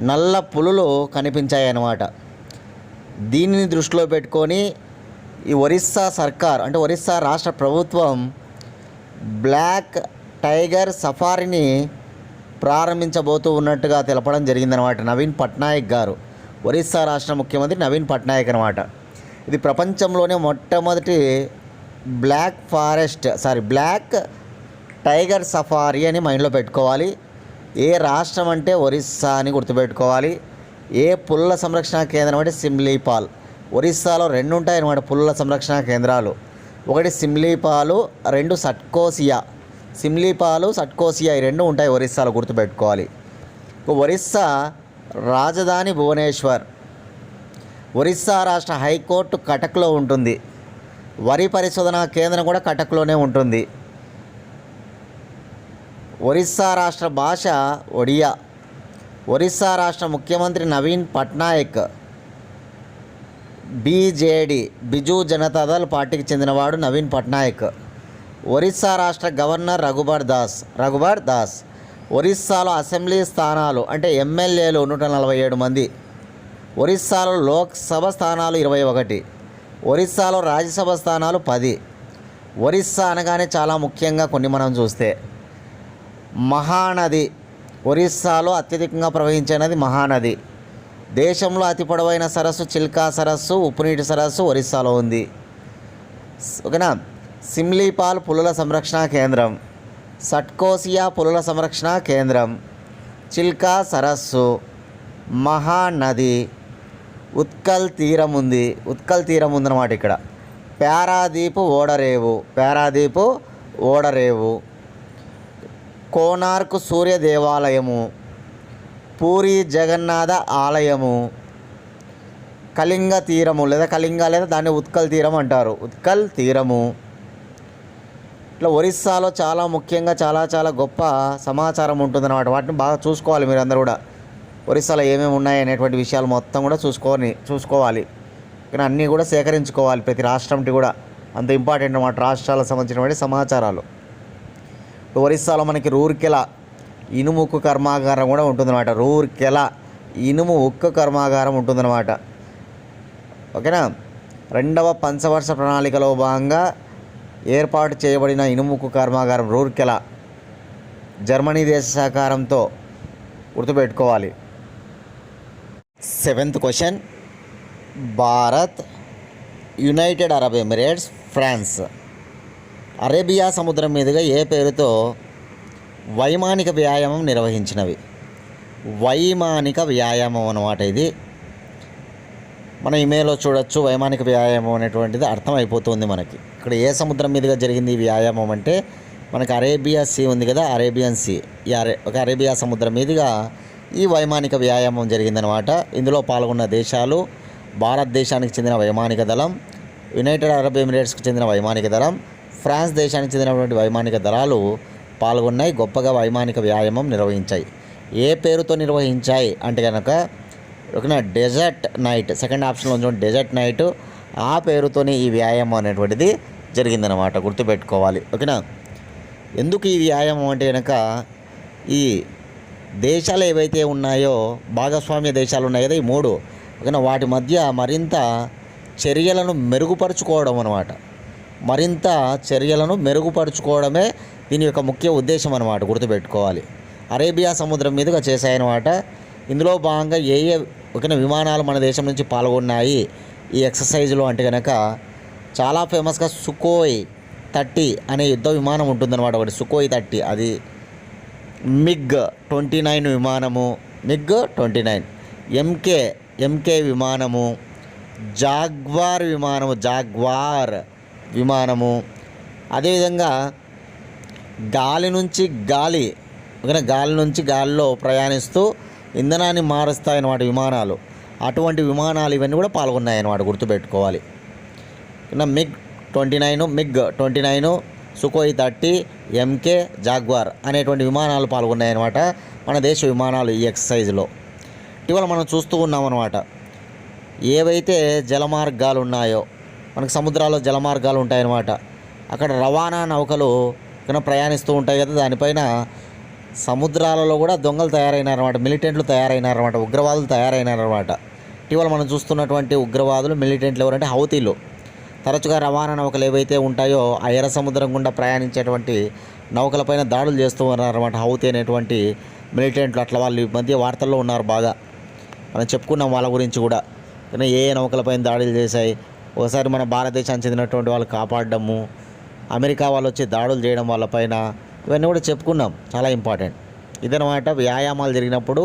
నల్ల పులులు కనిపించాయి అన్నమాట. దీనిని దృష్టిలో పెట్టుకొని ఈ ఒరిస్సా సర్కార్ అంటే ఒరిస్సా రాష్ట్ర ప్రభుత్వం బ్లాక్ టైగర్ సఫారీని ప్రారంభించబోతూ ఉన్నట్టుగా తెలపడం జరిగిందనమాట. నవీన్ పట్నాయక్ గారు, ఒరిస్సా రాష్ట్ర ముఖ్యమంత్రి నవీన్ పట్నాయక్ అనమాట. ఇది ప్రపంచంలోనే మొట్టమొదటి బ్లాక్ టైగర్ సఫారీ అని మైండ్లో పెట్టుకోవాలి. ఏ రాష్ట్రం అంటే ఒరిస్సా అని గుర్తుపెట్టుకోవాలి. ఏ పులుల సంరక్షణ కేంద్రం అంటే సిమ్లీపాల్. ఒరిస్సాలో 2 ఉంటాయన్నమాట పులుల సంరక్షణ కేంద్రాలు. ఒకటి సిమ్లీపాలు, 2 సట్కోసియా. సిమ్లీపాలు, సట్కోసియా ఈ 2 ఉంటాయి ఒరిస్సాలో, గుర్తుపెట్టుకోవాలి. ఒరిస్సా రాజధాని భువనేశ్వర్. ఒరిస్సా రాష్ట్ర హైకోర్టు కటక్లో ఉంటుంది. వరి పరిశోధనా కేంద్రం కూడా కటక్లోనే ఉంటుంది. ఒరిస్సా రాష్ట్ర భాష ఒడియా. ఒరిస్సా రాష్ట్ర ముఖ్యమంత్రి నవీన్ పట్నాయక్ బీజేడీ బిజు జనతాదళ్ పార్టీకి చెందినవాడు నవీన్ పట్నాయక్. ఒరిస్సా రాష్ట్ర గవర్నర్ రఘుబర్ దాస్. ఒరిస్సాలో అసెంబ్లీ స్థానాలు అంటే ఎమ్మెల్యేలు 147 మంది. ఒరిస్సాలో లోక్సభ స్థానాలు 21. ఒరిస్సాలో రాజ్యసభ స్థానాలు 10. ఒరిస్సా అనగానే చాలా ముఖ్యంగా కొన్ని మనం చూస్తే మహానది ఒరిస్సాలో అత్యధికంగా ప్రవహించే నది మహానది. దేశంలో అతి పొడవైన సరస్సు చిల్కా సరస్సు, ఉప్పునీటి సరస్సు ఒరిస్సాలో ఉంది. ఓకేనా. సిమ్లీపాల్ పులుల సంరక్షణ కేంద్రం, సట్కోసియా పులుల సంరక్షణ కేంద్రం, చిల్కా సరస్సు, మహానది, ఉత్కల్ తీరం ఉంది. ఉత్కల్ తీరం ఉందన్నమాట ఇక్కడ. పారాదీపు ఓడరేవు, కోనార్క్ సూర్య దేవాలయము, పూరి జగన్నాథ ఆలయము, కళింగ తీరము లేదా దాన్ని ఉత్కల్ తీరం అంటారు. ఉత్కల్ తీరము. ఇట్లా ఒరిస్సాలో చాలా ముఖ్యంగా చాలా గొప్ప సమాచారం ఉంటుందన్నమాట. వాటిని బాగా చూసుకోవాలి మీరు అందరూ కూడా. ఒరిస్సాలో ఏమేమి ఉన్నాయి అనేటువంటి విషయాలు మొత్తం కూడా చూసుకోవాలి. కానీ అన్నీ కూడా సేకరించుకోవాలి. ప్రతి రాష్ట్రంకి కూడా అంత ఇంపార్టెంట్ అన్నమాట రాష్ట్రాలకు సంబంధించినటువంటి సమాచారాలు. ఒరిస్సాలో మనకి రూర్కెలా ఇనుము ఉక్కు కర్మాగారం కూడా ఉంటుందన్నమాట. రూర్కెలా ఇనుము ఉక్కు కర్మాగారం ఉంటుందన్నమాట. ఓకేనా. 2వ పంచవర్ష ప్రణాళికలో భాగంగా ఏర్పాటు చేయబడిన ఇనుము ఉక్కు కర్మాగారం రూర్కెలా జర్మనీ దేశ సహకారంతో గుర్తుపెట్టుకోవాలి. 7th question. Bharat, United Arab Emirates, France Arabia సముద్రం మీదుగా ఏ పేరుతో వైమానిక వ్యాయామం నిర్వహించినవి? వైమానిక వ్యాయామం అన్నమాట. ఇది మన ఇమెయిల్లో చూడొచ్చు. వైమానిక వ్యాయామం అనేటువంటిది అర్థమైపోతుంది మనకి. ఇక్కడ ఏ సముద్రం మీదుగా జరిగింది ఈ వ్యాయామం అంటే మనకి అరేబియా సీ ఉంది కదా, అరేబియన్ సీ. ఒక అరేబియా సముద్రం మీదుగా ఈ వైమానిక వ్యాయామం జరిగిందనమాట. ఇందులో పాల్గొన్న దేశాలు భారతదేశానికి చెందిన వైమానిక దళం, యునైటెడ్ అరబ్ ఎమిరేట్స్కి చెందిన వైమానిక దళం, ఫ్రాన్స్ దేశానికి చెందినటువంటి వైమానిక దళాలు పాల్గొన్నాయి. గొప్పగా వైమానిక వ్యాయామం నిర్వహించాయి. ఏ పేరుతో నిర్వహించాయి అంటే కనుక ఓకేనా, డెజర్ట్ నైట్. సెకండ్ ఆప్షన్లో చూడండి, డెజర్ట్ నైట్. ఆ పేరుతోనే ఈ వ్యాయామం అనేటువంటిది జరిగిందనమాట. గుర్తుపెట్టుకోవాలి. ఓకేనా. ఎందుకు ఈ వ్యాయామం అంటే కనుక ఈ దేశాలు ఏవైతే ఉన్నాయో భాగస్వామ్య దేశాలు ఉన్నాయి కదా, ఈ 3 ఓకేనా, వాటి మధ్య మరింత చర్యలను మెరుగుపరుచుకోవడం అనమాట. మరింత చర్యలను మెరుగుపరుచుకోవడమే దీని యొక్క ముఖ్య ఉద్దేశం అనమాట. గుర్తుపెట్టుకోవాలి. అరేబియా సముద్రం మీదుగా చేశాయన్నమాట. ఇందులో భాగంగా ఏ ఓకేనా విమానాలు మన దేశం నుంచి పాల్గొన్నాయి ఈ ఎక్సర్సైజ్లో అంటే కనుక చాలా ఫేమస్గా సుకోయ్ 30 అనే యుద్ధ విమానం ఉంటుందన్నమాట. ఒకటి సుకోయ్ 30, అది MiG-29 విమానము, MiG-29, ఎంకే విమానము, జాగ్వార్ విమానము. అదేవిధంగా గాలి నుంచి గాలిలో ప్రయాణిస్తూ ఇంధనాన్ని మారుస్తాయన్నమాట విమానాలు. అటువంటి విమానాలు ఇవన్నీ కూడా పాల్గొన్నాయన్నమాట. గుర్తుపెట్టుకోవాలి. MiG-29, సుకోయ్ 30, ఎంకే, జాగ్వార్ అనేటువంటి విమానాలు పాల్గొన్నాయన్నమాట. మన దేశ విమానాలు ఈ ఎక్సర్సైజ్లో ఇటీవల మనం చూస్తూ ఉన్నామన్నమాట. ఏవైతే జలమార్గాలు ఉన్నాయో మనకు సముద్రాల్లో జలమార్గాలు ఉంటాయన్నమాట. అక్కడ రవాణా నౌకలు ప్రయాణిస్తూ ఉంటాయి కదా, దానిపైన సముద్రాలలో కూడా దొంగలు తయారైనారన్నమాట, మిలిటెంట్లు తయారైనారన్నమాట, ఉగ్రవాదులు తయారైనారన్నమాట. ఇటీవల మనం చూస్తున్నటువంటి ఉగ్రవాదులు మిలిటెంట్లు ఎవరంటే హౌతీలు. తరచుగా రవాణా నౌకలు ఏవైతే ఉంటాయో ఆ ఎర్ర సముద్రం గుండా ప్రయాణించేటువంటి నౌకలపైన దాడులు చేస్తూ ఉన్నారన్నమాట హౌతీ అనేటువంటి మిలిటెంట్లు. అట్లా వాళ్ళు ఈ మధ్య వార్తల్లో ఉన్నారు బాగా. మనం చెప్పుకున్నాం వాళ్ళ గురించి కూడా. ఏ నౌకలపైన దాడులు చేశాయి, ఒకసారి మన భారతదేశానికి చెందినటువంటి వాళ్ళు కాపాడడము, అమెరికా వాళ్ళు వచ్చి దాడులు చేయడం వాళ్ళపైన, ఇవన్నీ కూడా చెప్పుకున్నాం. చాలా ఇంపార్టెంట్ ఇదనమాట. వ్యాయామాలు జరిగినప్పుడు,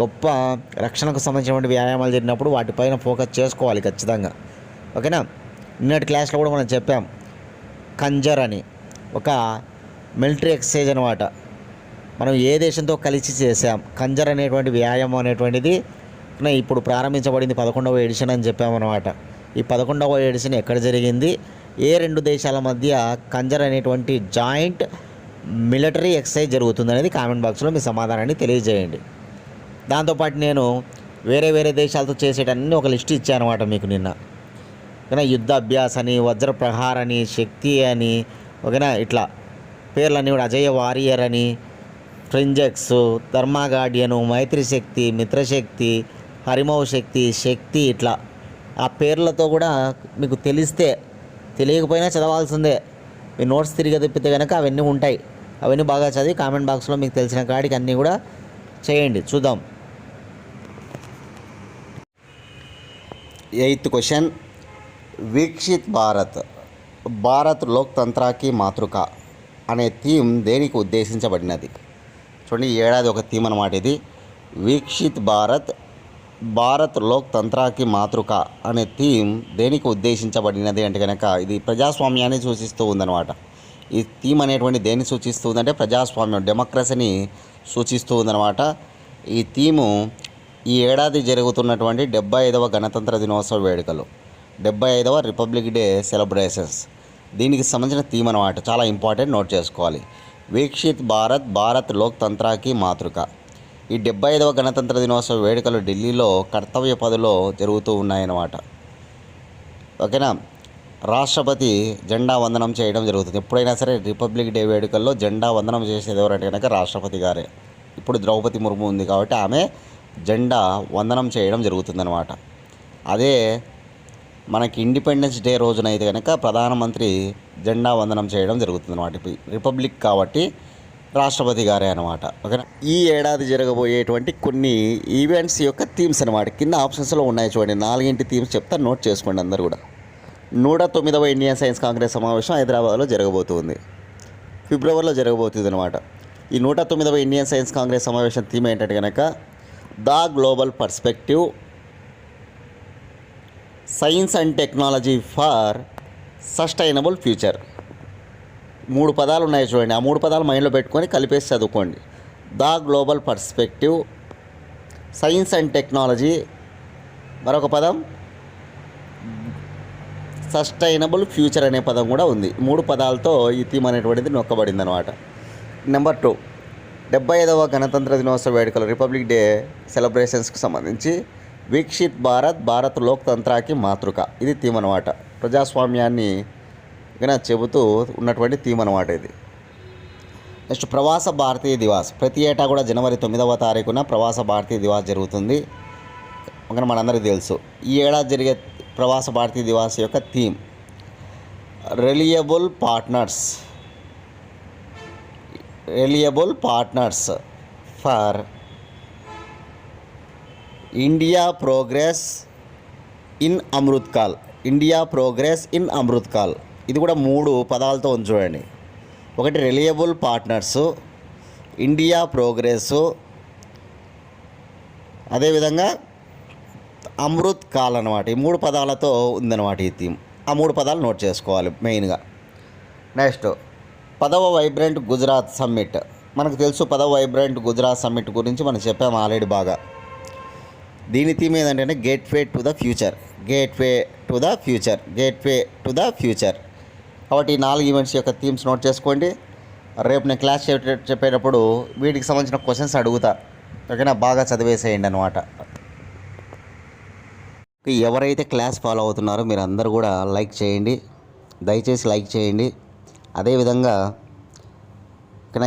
గొప్ప రక్షణకు సంబంధించినటువంటి వ్యాయామాలు జరిగినప్పుడు వాటిపైన ఫోకస్ చేసుకోవాలి ఖచ్చితంగా. ఓకేనా. నిన్నటి క్లాస్లో కూడా మనం చెప్పాం, కంజర్ అని ఒక మిలిటరీ ఎక్సర్సైజ్ అనమాట. మనం ఏ దేశంతో కలిసి చేసాం. కంజర్ అనేటువంటి వ్యాయామం అనేటువంటిది ఇప్పుడు ప్రారంభించబడింది 11వ ఎడిషన్ అని చెప్పామన్నమాట. ఈ 11వ ఎడిషన్ ఎక్కడ జరిగింది, ఏ 2 దేశాల మధ్య కంజర్ అనేటువంటి జాయింట్ మిలిటరీ ఎక్సర్సైజ్ జరుగుతుంది అనేది కామెంట్ బాక్స్లో మీ సమాధానాన్ని తెలియజేయండి. దాంతోపాటు నేను వేరే దేశాలతో చేసేటన్నీ ఒక లిస్ట్ ఇచ్చాను అనమాట మీకు నిన్న. ఓకేనా. యుద్ధ అభ్యాస్ అని, వజ్ర ప్రహార్ అని, శక్తి అని, ఓకేనా, ఇట్లా పేర్లన్నీ కూడా, అజయ వారియర్ అని, ఫ్రింజెక్స్, ధర్మాగార్డియను, మైత్రి శక్తి, మిత్రశక్తి, హరిమౌ శక్తి, ఇట్లా ఆ పేర్లతో కూడా మీకు తెలియకపోయినా చదవాల్సిందే. మీ నోట్స్ తిరిగి తిప్పితే కనుక అవన్నీ ఉంటాయి. అవన్నీ బాగా చదివి కామెంట్ బాక్స్లో మీకు తెలిసిన కాడికి అన్నీ కూడా చేయండి, చూద్దాం. 8th క్వశ్చన్, వికసిత్ భారత్ భారత్ లోక్తంత్రాకి మాతృక అనే థీమ్ దేనికి ఉద్దేశించబడినది? చూడండి, ఈ ఏడాది ఒక థీమ్ అన్నమాట ఇది. వికసిత్ భారత్ భారత్ లోక్తంత్రాకి మాతృక అనే థీమ్ దేనికి ఉద్దేశించబడినది అంటే కనుక ఇది ప్రజాస్వామ్యాన్ని సూచిస్తూ ఉందన్నమాట. ఈ థీమ్ అనేటువంటి దేన్ని సూచిస్తూ ఉందంటే ప్రజాస్వామ్యం, డెమోక్రసీని సూచిస్తూ ఉందన్నమాట. ఈ థీము ఈ ఏడాది జరుగుతున్నటువంటి 75వ గణతంత్ర దినోత్సవ వేడుకలు, 75వ రిపబ్లిక్ డే సెలబ్రేషన్స్, దీనికి సంబంధించిన థీమ్ అన్నమాట. చాలా ఇంపార్టెంట్, నోట్ చేసుకోవాలి. వికసిత్ భారత్ భారత్ లోక్తంత్రాకి మాతృక. ఈ 75వ గణతంత్ర దినోత్సవ వేడుకలు ఢిల్లీలో కర్తవ్య పథులో జరుగుతూ ఉన్నాయన్నమాట. ఓకేనా. రాష్ట్రపతి జెండా వందనం చేయడం జరుగుతుంది. ఎప్పుడైనా సరే రిపబ్లిక్ డే వేడుకల్లో జెండా వందనం చేసేది ఎవరంటే కనుక రాష్ట్రపతి గారే. ఇప్పుడు ద్రౌపది ముర్ము ఉంది కాబట్టి ఆమె జెండా వందనం చేయడం జరుగుతుందన్నమాట. అదే మనకి ఇండిపెండెన్స్ డే రోజున అయితే కనుక ప్రధానమంత్రి జెండా వందనం చేయడం జరుగుతుందన్నమాట. రిపబ్లిక్ కాబట్టి రాష్ట్రపతి గారే అనమాట. ఓకేనా. ఈ ఏడాది జరగబోయేటువంటి కొన్ని ఈవెంట్స్ యొక్క థీమ్స్ అనమాట. కింద ఆప్షన్స్లో ఉన్నాయి చూడండి, 4 థీమ్స్ చెప్తా, నోట్ చేసుకోండి అందరు కూడా. 109వ ఇండియన్ సైన్స్ కాంగ్రెస్ సమావేశం హైదరాబాద్లో జరగబోతుంది, ఫిబ్రవరిలో జరగబోతుంది అనమాట. ఈ 109వ ఇండియన్ సైన్స్ కాంగ్రెస్ సమావేశం థీమ్ ఏంటంటే కనుక the global perspective, science and technology for sustainable future. 3 పదాలు ఉన్నాయి చూడండి, ఆ 3 పదాలు మైండ్లో పెట్టుకొని కలిపేసి చదువుకోండి. The global perspective, science and technology, మరొక పదం సస్టైనబుల్ ఫ్యూచర్ అనే పదం కూడా ఉంది. 3 పదాలతో ఈ థీమ్ అనేటువంటిది నొక్కబడింది అనమాట. నెంబర్ 2, 75వ గణతంత్ర దినోత్సవ వేడుకలు రిపబ్లిక్ డే సెలబ్రేషన్స్కి సంబంధించి వికసిత్ భారత్ భారత్ లోక్తంత్రాకి మాతృక, ఇది థీమ్ అనమాట. ప్రజాస్వామ్యాన్ని చెబుతూ ఉన్నటువంటి థీమ్ అనమాట ఇది. నెక్స్ట్, ప్రవాస భారతీయ దివాస్. ప్రతి ఏటా కూడా జనవరి 9వ తారీఖున ప్రవాస భారతీయ దివాస్ జరుగుతుంది. ఓకే, మనందరికీ తెలుసు. ఈ ఏడాది జరిగే ప్రవాస భారతీయ దివాస్ యొక్క theme reliable partners for India progress in Amrit Kaal. India progress in Amrit Kaal, ఇది కూడా 3 పదాలతో ఉంది చూడండి. ఒకటి రిలయబుల్ పార్ట్నర్సు, ఇండియా ప్రోగ్రెస్సు, అదేవిధంగా అమృత్ కాల్ అనమాట. ఈ 3 పదాలతో ఉందన్నమాట ఈ థీమ్. ఆ 3 పదాలు నోట్ చేసుకోవాలి మెయిన్గా. నెక్స్ట్, 10వ వైబ్రెంట్ గుజరాత్ సమ్మిట్. మనకు తెలుసు 10వ వైబ్రెంట్ గుజరాత్ సమ్మిట్ గురించి మనం చెప్పాము ఆల్రెడీ బాగా. దీని థీమ్ ఏంటంటే గేట్వే టు ద ఫ్యూచర్. కాబట్టి ఈ 4 ఈవెంట్స్ యొక్క థీమ్స్ నోట్ చేసుకోండి. రేపు నేను క్లాస్ చెప్పేటప్పుడు వీటికి సంబంధించిన క్వశ్చన్స్ అడుగుతా. ఓకేనా, బాగా చదివేసేయండి అనమాట. ఎవరైతే క్లాస్ ఫాలో అవుతున్నారో మీరు అందరూ కూడా లైక్ చేయండి, దయచేసి లైక్ చేయండి. అదేవిధంగా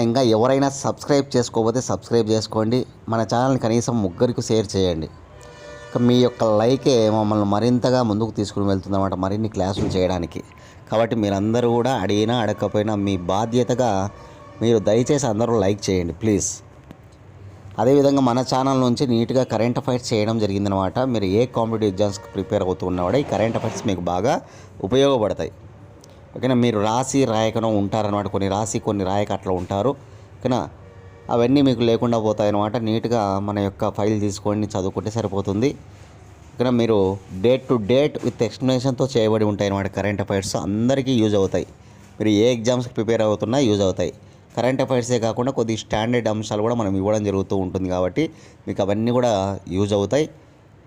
ఇంకా ఎవరైనా సబ్స్క్రైబ్ చేసుకోకపోతే సబ్స్క్రైబ్ చేసుకోండి. మన ఛానల్ని కనీసం 3కి షేర్ చేయండి. మీ యొక్క లైకే మమ్మల్ని మరింతగా ముందుకు తీసుకుని వెళ్తుందన్నమాట, మరిన్ని క్లాసులు చేయడానికి. కాబట్టి మీరందరూ కూడా అడిగినా అడగకపోయినా మీ బాధ్యతగా మీరు దయచేసి అందరూ లైక్ చేయండి ప్లీజ్. అదేవిధంగా మన ఛానల్ నుంచి నీట్గా కరెంట్ అఫైర్స్ చేయడం జరిగిందనమాట. మీరు ఏ కాంపిటేటివ్ ఎగ్జామ్స్కి ప్రిపేర్ అవుతున్నా కూడా ఈ కరెంట్ అఫైర్స్ మీకు బాగా ఉపయోగపడతాయి. ఓకేనా. మీరు రాసి రాయకను ఉంటారనమాట, కొన్ని రాసి కొన్ని రాయక అట్లా ఉంటారు. ఓకేనా, అవన్నీ మీకు లేకుండా పోతాయి అన్నమాట. నీట్గా మన యొక్క ఫైల్ తీసుకొని చదువుకుంటే సరిపోతుంది. ఓకేనా. మీరు డేట్ టు డేట్ విత్ ఎక్స్ప్లెనేషన్తో చేయబడి ఉంటాయి అన్నమాట. కరెంట్ అఫైర్స్ అందరికీ యూజ్ అవుతాయి. మీరు ఏ ఎగ్జామ్స్కి ప్రిపేర్ అవుతున్నా యూజ్ అవుతాయి. కరెంట్ అఫైర్సే కాకుండా కొద్ది స్టాండర్డ్ అంశాలు కూడా మనం ఇవ్వడం జరుగుతూ ఉంటుంది కాబట్టి మీకు అవన్నీ కూడా యూజ్ అవుతాయి.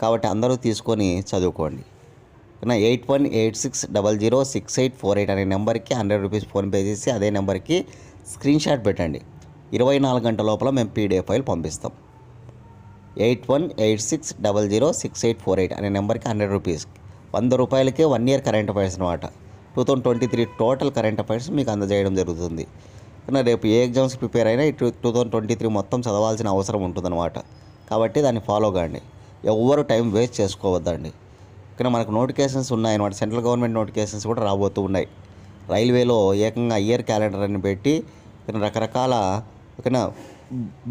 కాబట్టి అందరూ తీసుకొని చదువుకోండి. 8186006848 అనే నెంబర్కి 100 రూపీస్ ఫోన్పే చేసి అదే నెంబర్కి స్క్రీన్ షాట్ పెట్టండి. 24 గంటల లోపల మేము PDF ఫైల్ పంపిస్తాం. 8186006848 అనే నెంబర్కి 100 రూపీస్, 100 రూపాయలకే 1 ఇయర్ కరెంట్ అఫైర్స్ అనమాట. 2023 టోటల్ కరెంట్ అఫైర్స్ మీకు అందజేయడం జరుగుతుంది. రేపు ఏ ఎగ్జామ్స్ ప్రిపేర్ అయినా 2023 మొత్తం చదవాల్సిన అవసరం ఉంటుందన్నమాట. కాబట్టి దాన్ని ఫాలో కాండి. ఎవ్వరు టైం వేస్ట్ చేసుకోవద్దండి. ఇక్కడ మనకు నోటిఫికేషన్స్ ఉన్నాయన్నమాట. సెంట్రల్ గవర్నమెంట్ నోటిఫికేషన్స్ కూడా రాబోతూ ఉన్నాయి. రైల్వేలో ఏకంగా ఇయర్ క్యాలెండర్ అని పెట్టి రకరకాల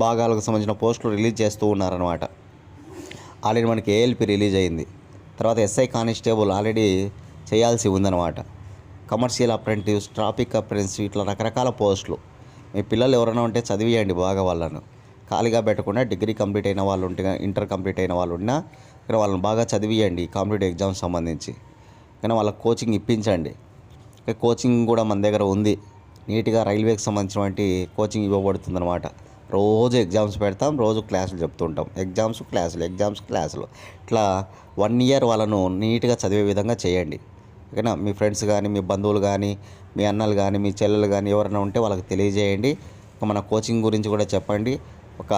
భాగాలకు సంబంధించిన పోస్టులు రిలీజ్ చేస్తూ ఉన్నారనమాట. ఆల్రెడీ మనకి ఏఎల్పి రిలీజ్ అయింది. తర్వాత ఎస్ఐ కానిస్టేబుల్ ఆల్రెడీ చేయాల్సి ఉందన్నమాట. కమర్షియల్ అప్రెంటిస్, ట్రాఫిక్ అప్రెంటిస్, ఇట్లా రకరకాల పోస్టులు. మీ పిల్లలు ఎవరైనా ఉంటే చదివియండి బాగా, వాళ్ళను ఖాళీగా పెట్టకుండా. డిగ్రీ కంప్లీట్ అయిన వాళ్ళు ఉంటే, ఇంటర్ కంప్లీట్ అయిన వాళ్ళు ఉన్నా కానీ వాళ్ళని బాగా చదివియండి కాంపిటేటివ్ ఎగ్జామ్స్ సంబంధించి. కానీ వాళ్ళకి కోచింగ్ ఇప్పించండి. కోచింగ్ కూడా మన దగ్గర ఉంది. నీట్గా రైల్వేకి సంబంధించినటువంటి కోచింగ్ ఇవ్వబడుతుందన్నమాట. రోజు ఎగ్జామ్స్ పెడతాం, రోజు క్లాసులు చెప్తుంటాం. ఎగ్జామ్స్ క్లాసులు ఇట్లా 1 ఇయర్ వాళ్ళను నీట్గా చదివే విధంగా చేయండి. ఓకేనా. మీ ఫ్రెండ్స్ కానీ, మీ బంధువులు కానీ, మీ అన్నలు కానీ, మీ చెల్లెలు కానీ ఎవరైనా ఉంటే వాళ్ళకి తెలియజేయండి. మన కోచింగ్ గురించి కూడా చెప్పండి. ఒక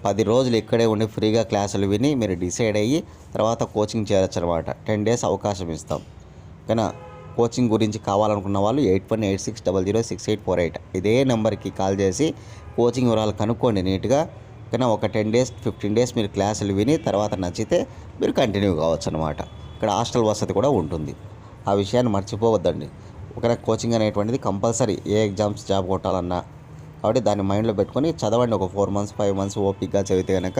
10 రోజులు ఇక్కడే ఉండి ఫ్రీగా క్లాసులు విని మీరు డిసైడ్ అయ్యి తర్వాత కోచింగ్ చేయొచ్చు అనమాట. 10 డేస్ అవకాశం ఇస్తాం. ఓకేనా. కోచింగ్ గురించి కావాలనుకున్న వాళ్ళు 8186006848 ఇదే నెంబర్కి కాల్ చేసి కోచింగ్ వివరాలు కనుక్కోండి నీట్గా. ఓకేనా. ఒక 10 డేస్ 15 డేస్ మీరు క్లాసులు విని తర్వాత నచ్చితే మీరు కంటిన్యూ కావచ్చు అనమాట. ఇక్కడ హాస్టల్ వసతి కూడా ఉంటుంది. ఆ విషయాన్ని మర్చిపోవద్దండి. ఓకేనా. కోచింగ్ అనేటువంటిది కంపల్సరీ ఏ ఎగ్జామ్స్ జాబ్ కొట్టాలన్నా. కాబట్టి దాన్ని మైండ్లో పెట్టుకొని చదవండి. ఒక 4 మంత్స్ 5 మంత్స్ ఓపిక్గా చదివితే కనుక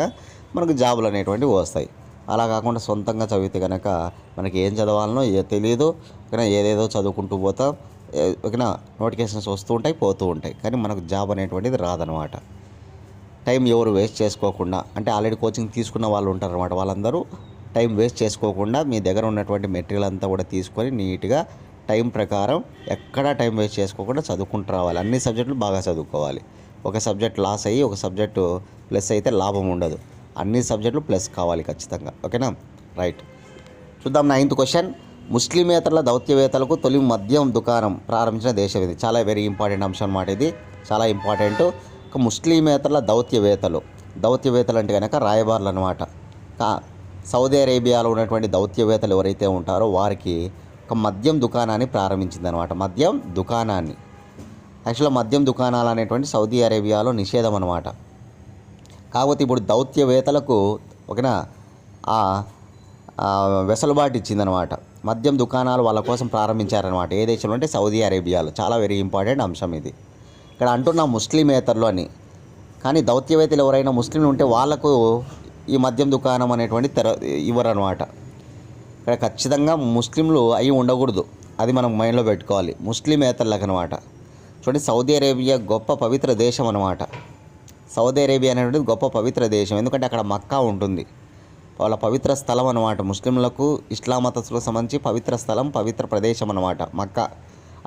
మనకు జాబులు అనేటువంటివి వస్తాయి. అలా కాకుండా సొంతంగా చదివితే కనుక మనకి ఏం చదవాలనో తెలియదు. ఓకేనా. ఏదేదో చదువుకుంటూ పోతాం. ఓకేనా. నోటిఫికేషన్స్ వస్తూ ఉంటాయి, పోతూ ఉంటాయి, కానీ మనకు జాబ్ అనేటువంటిది రాదనమాట. టైం ఎవరు వేస్ట్ చేసుకోకుండా, అంటే ఆల్రెడీ కోచింగ్ తీసుకున్న వాళ్ళు ఉంటారనమాట, వాళ్ళందరూ టైం వేస్ట్ చేసుకోకుండా మీ దగ్గర ఉన్నటువంటి మెటీరియల్ అంతా కూడా తీసుకొని నీట్గా టైం ప్రకారం ఎక్కడా టైం వేస్ట్ చేసుకోకుండా చదువుకుంటూ రావాలి. అన్ని సబ్జెక్టులు బాగా చదువుకోవాలి. ఒక సబ్జెక్ట్ లాస్ అయ్యి ఒక సబ్జెక్టు ప్లస్ అయితే లాభం ఉండదు. అన్ని సబ్జెక్టులు ప్లస్ కావాలి ఖచ్చితంగా. ఓకేనా. రైట్. చూద్దాం 9th క్వశ్చన్. ముస్లిమేతరుల దౌత్యవేత్తలకు తొలి మద్యం దుకాణం ప్రారంభించిన దేశం ఇది. చాలా వెరీ ఇంపార్టెంట్ అంశం అన్నమాట. ఇది చాలా ఇంపార్టెంట్. ముస్లిమేతరుల దౌత్యవేత్తలు అంటే కనుక రాయబారులు అనమాట. సౌదీ అరేబియాలో ఉన్నటువంటి దౌత్యవేత్తలు ఎవరైతే ఉంటారో వారికి ఒక మద్యం దుకాణాన్ని ప్రారంభించిందనమాట. మద్యం దుకాణాన్ని. యాక్చువల్గా మద్యం దుకాణాలు అనేటువంటి సౌదీ అరేబియాలో నిషేధం అనమాట. కాకపోతే ఇప్పుడు దౌత్యవేత్తలకు ఒకనా వెసులుబాటు ఇచ్చిందనమాట. మద్యం దుకాణాలు వాళ్ళ కోసం ప్రారంభించారనమాట. ఏ దేశంలో అంటే సౌదీ అరేబియాలో. చాలా వెరీ ఇంపార్టెంట్ అంశం ఇది. ఇక్కడ అంటున్న ముస్లిమేతరులు అని. కానీ దౌత్యవేత్తలు ఎవరైనా ముస్లింలు ఉంటే వాళ్ళకు ఈ మద్యం దుకాణం అనేటువంటి ఇవ్వరనమాట. ఇక్కడ ఖచ్చితంగా ముస్లింలు అయి ఉండకూడదు. అది మనం మైండ్లో పెట్టుకోవాలి. ముస్లిమేతరులకు అనమాట. చూడండి, సౌదీ అరేబియా గొప్ప పవిత్ర దేశం అనమాట. సౌదీ అరేబియా అనేటువంటిది గొప్ప పవిత్ర దేశం. ఎందుకంటే అక్కడ మక్కా ఉంటుంది. వాళ్ళ పవిత్ర స్థలం అనమాట. ముస్లింలకు ఇస్లాం మతస్థులకు సంబంధించి పవిత్ర స్థలం, పవిత్ర ప్రదేశం అనమాట మక్కా.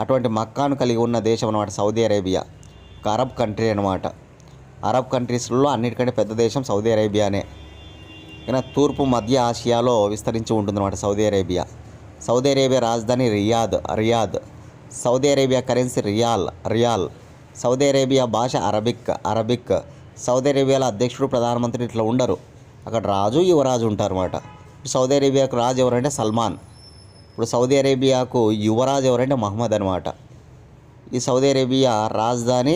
అటువంటి మక్కాను కలిగి ఉన్న దేశం అనమాట సౌదీ అరేబియా. ఒక అరబ్ కంట్రీ అనమాట. అరబ్ కంట్రీస్లో అన్నిటికంటే పెద్ద దేశం సౌదీ అరేబియానే. కానీ తూర్పు మధ్య ఆసియాలో విస్తరించి ఉంటుందన్నమాట సౌదీ అరేబియా. సౌదీ అరేబియా రాజధాని Riyadh. Saudi Arabia currency riyal. Saudi Arabia భాష అరబిక్. సౌదీ అరేబియాలో అధ్యక్షుడు, ప్రధానమంత్రి ఇట్లా ఉండరు. అక్కడ రాజు, యువరాజు ఉంటారన్నమాట. సౌదీ అరేబియాకు రాజు ఎవరంటే సల్మాన్. ఇప్పుడు సౌదీ అరేబియాకు యువరాజు ఎవరంటే మహమ్మద్ అనమాట. ఈ సౌదీ అరేబియా రాజధాని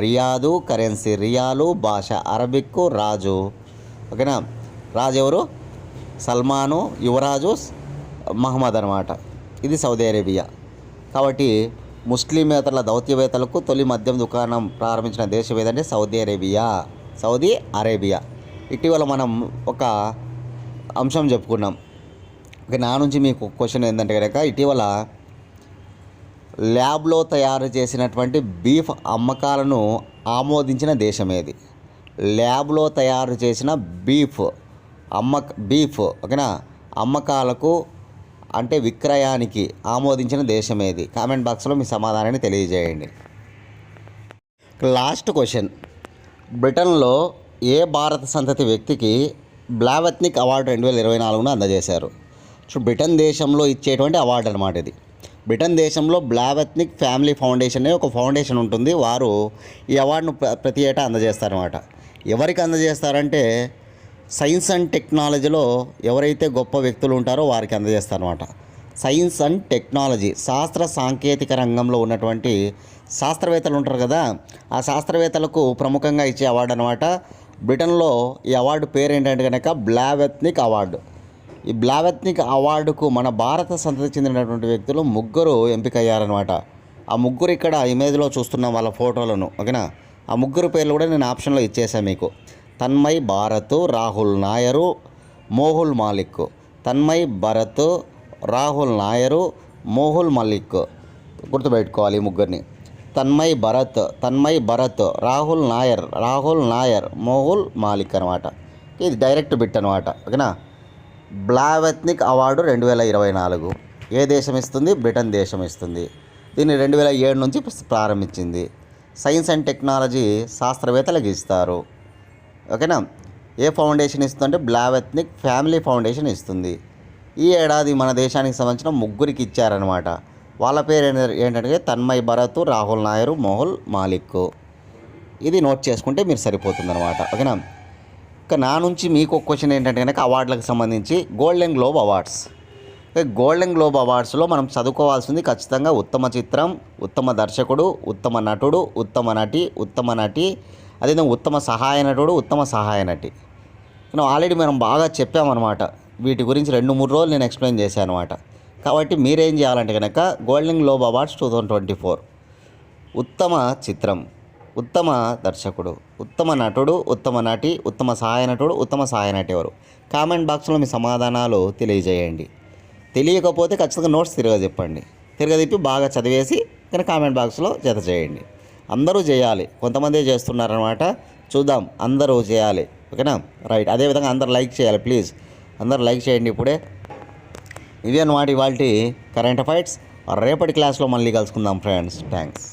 రియాదు, కరెన్సీ రియాలు, భాష అరబిక్, రాజు. ఓకేనా. రాజు ఎవరు? సల్మాను, యువరాజు మహమ్మద్ అనమాట. ఇది సౌదీ అరేబియా. కాబట్టి ముస్లిమేతరుల దౌత్యవేత్తలకు తొలి మద్యం దుకాణం ప్రారంభించిన దేశం ఏదంటే సౌదీ అరేబియా. ఇటీవల మనం ఒక అంశం చెప్పుకున్నాం. ఓకే, నా నుంచి మీకు క్వశ్చన్ ఏంటంటే కనుక ఇటీవల ల్యాబ్లో తయారు చేసినటువంటి బీఫ్ అమ్మకాలను ఆమోదించిన దేశం ఏది? ల్యాబ్లో తయారు చేసిన బీఫ్ ఓకేనా అమ్మకాలకు అంటే విక్రయానికి ఆమోదించిన దేశం ఏది? కామెంట్ బాక్స్లో మీ సమాధానాన్ని తెలియజేయండి. Last question. బ్రిటన్లో ఏ భారత సంతతి వ్యక్తికి బ్లావెత్నిక్ అవార్డు 2024 అందజేశారు? సో బ్రిటన్ దేశంలో ఇచ్చేటువంటి అవార్డు అనమాట ఇది. బ్రిటన్ దేశంలో బ్లావెత్నిక్ ఫ్యామిలీ ఫౌండేషన్ అనే ఒక ఫౌండేషన్ ఉంటుంది. వారు ఈ అవార్డును ప్రతి ఏటా అందజేస్తారనమాట. ఎవరికి అందజేస్తారంటే సైన్స్ అండ్ టెక్నాలజీలో ఎవరైతే గొప్ప వ్యక్తులు ఉంటారో వారికి అందజేస్తారనమాట. సైన్స్ అండ్ టెక్నాలజీ, శాస్త్ర సాంకేతిక రంగంలో ఉన్నటువంటి శాస్త్రవేత్తలు ఉంటారు కదా, ఆ శాస్త్రవేత్తలకు ప్రముఖంగా ఇచ్చే అవార్డు అనమాట. బ్రిటన్లో ఈ అవార్డు పేరు ఏంటంటే కనుక బ్లావెత్నిక్ అవార్డు. ఈ బ్లావెత్నిక్ అవార్డుకు మన భారత సంతతి చెందినటువంటి వ్యక్తులు 3 ఎంపికయ్యారనమాట. ఆ 3 ఇక్కడ ఇమేజ్లో చూస్తున్నాం వాళ్ళ ఫోటోలను. ఓకేనా, ఆ ముగ్గురు పేర్లు కూడా నేను ఆప్షన్లో ఇచ్చేసాను మీకు. తన్మయ్ భారత్, రాహుల్ నాయరు, మోహుల్ మాలిక్. తన్మయ్ భరత్, రాహుల్ నాయరు, మోహుల్ మలిక్. గుర్తుపెట్టుకోవాలి ఈ ముగ్గురిని. తన్మయ్ భరత్, రాహుల్ నాయర్, మోహుల్ మాలిక్ అనమాట. ఇది డైరెక్ట్ బిట్ అనమాట. ఓకేనా. బ్లావెత్నిక్ అవార్డు 2024 ఏ దేశం ఇస్తుంది? బ్రిటన్ దేశం ఇస్తుంది. దీన్ని 2007 నుంచి ప్రారంభించింది. సైన్స్ అండ్ టెక్నాలజీ శాస్త్రవేత్తలకు ఇస్తారు. ఓకేనా. ఏ ఫౌండేషన్ ఇస్తుందంటే బ్లావెత్నిక్ ఫ్యామిలీ ఫౌండేషన్ ఇస్తుంది. ఈ ఏడాది మన దేశానికి సంబంధించిన ముగ్గురికి ఇచ్చారనమాట. వాళ్ళ పేరు ఏంటంటే తన్మయ్ భరత్, రాహుల్ నాయరు, మోహుల్ మాలిక్. ఇది నోట్ చేసుకుంటే మీరు సరిపోతుందన్నమాట. ఓకేనా. ఇక నా నుంచి మీకు ఒక క్వశ్చన్ ఏంటంటే కనుక అవార్డులకు సంబంధించి Golden Globe Awards. Golden Globe అవార్డ్స్లో మనం చదువుకోవాల్సింది ఖచ్చితంగా ఉత్తమ చిత్రం, ఉత్తమ దర్శకుడు, ఉత్తమ నటుడు, ఉత్తమ నటి, అదేవిధంగా ఉత్తమ సహాయ నటుడు, ఉత్తమ సహాయ నటి. ఆల్రెడీ మనం బాగా చెప్పామన్నమాట. వీటి గురించి 2-3 రోజులు నేను ఎక్స్ప్లెయిన్ చేశాను అనమాట. కాబట్టి మీరేం చేయాలంటే కనుక గోల్డెన్ గ్లోబ్ అవార్డ్స్ 2024 ఉత్తమ చిత్రం, ఉత్తమ దర్శకుడు, ఉత్తమ నటుడు, ఉత్తమ నటి, ఉత్తమ సహాయ నటుడు, ఉత్తమ సహాయ నటి ఎవరు? కామెంట్ బాక్స్లో మీ సమాధానాలు తెలియజేయండి. తెలియకపోతే ఖచ్చితంగా నోట్స్ తిరగదిప్పి బాగా చదివేసి కానీ కామెంట్ బాక్స్లో జత చేయండి. అందరూ చేయాలి, కొంతమందే చేస్తున్నారనమాట. చూద్దాం, అందరూ చేయాలి. ఓకేనా. రైట్. అదేవిధంగా అందరూ లైక్ చేయాలి ప్లీజ్. అందరూ లైక్ చేయండి ఇప్పుడే. ఇవి అన్నమాట ఇవాళ కరెంట్ అఫైర్స్. రేపటి క్లాస్లో మళ్ళీ కలుసుకుందాం ఫ్రెండ్స్. థ్యాంక్స్.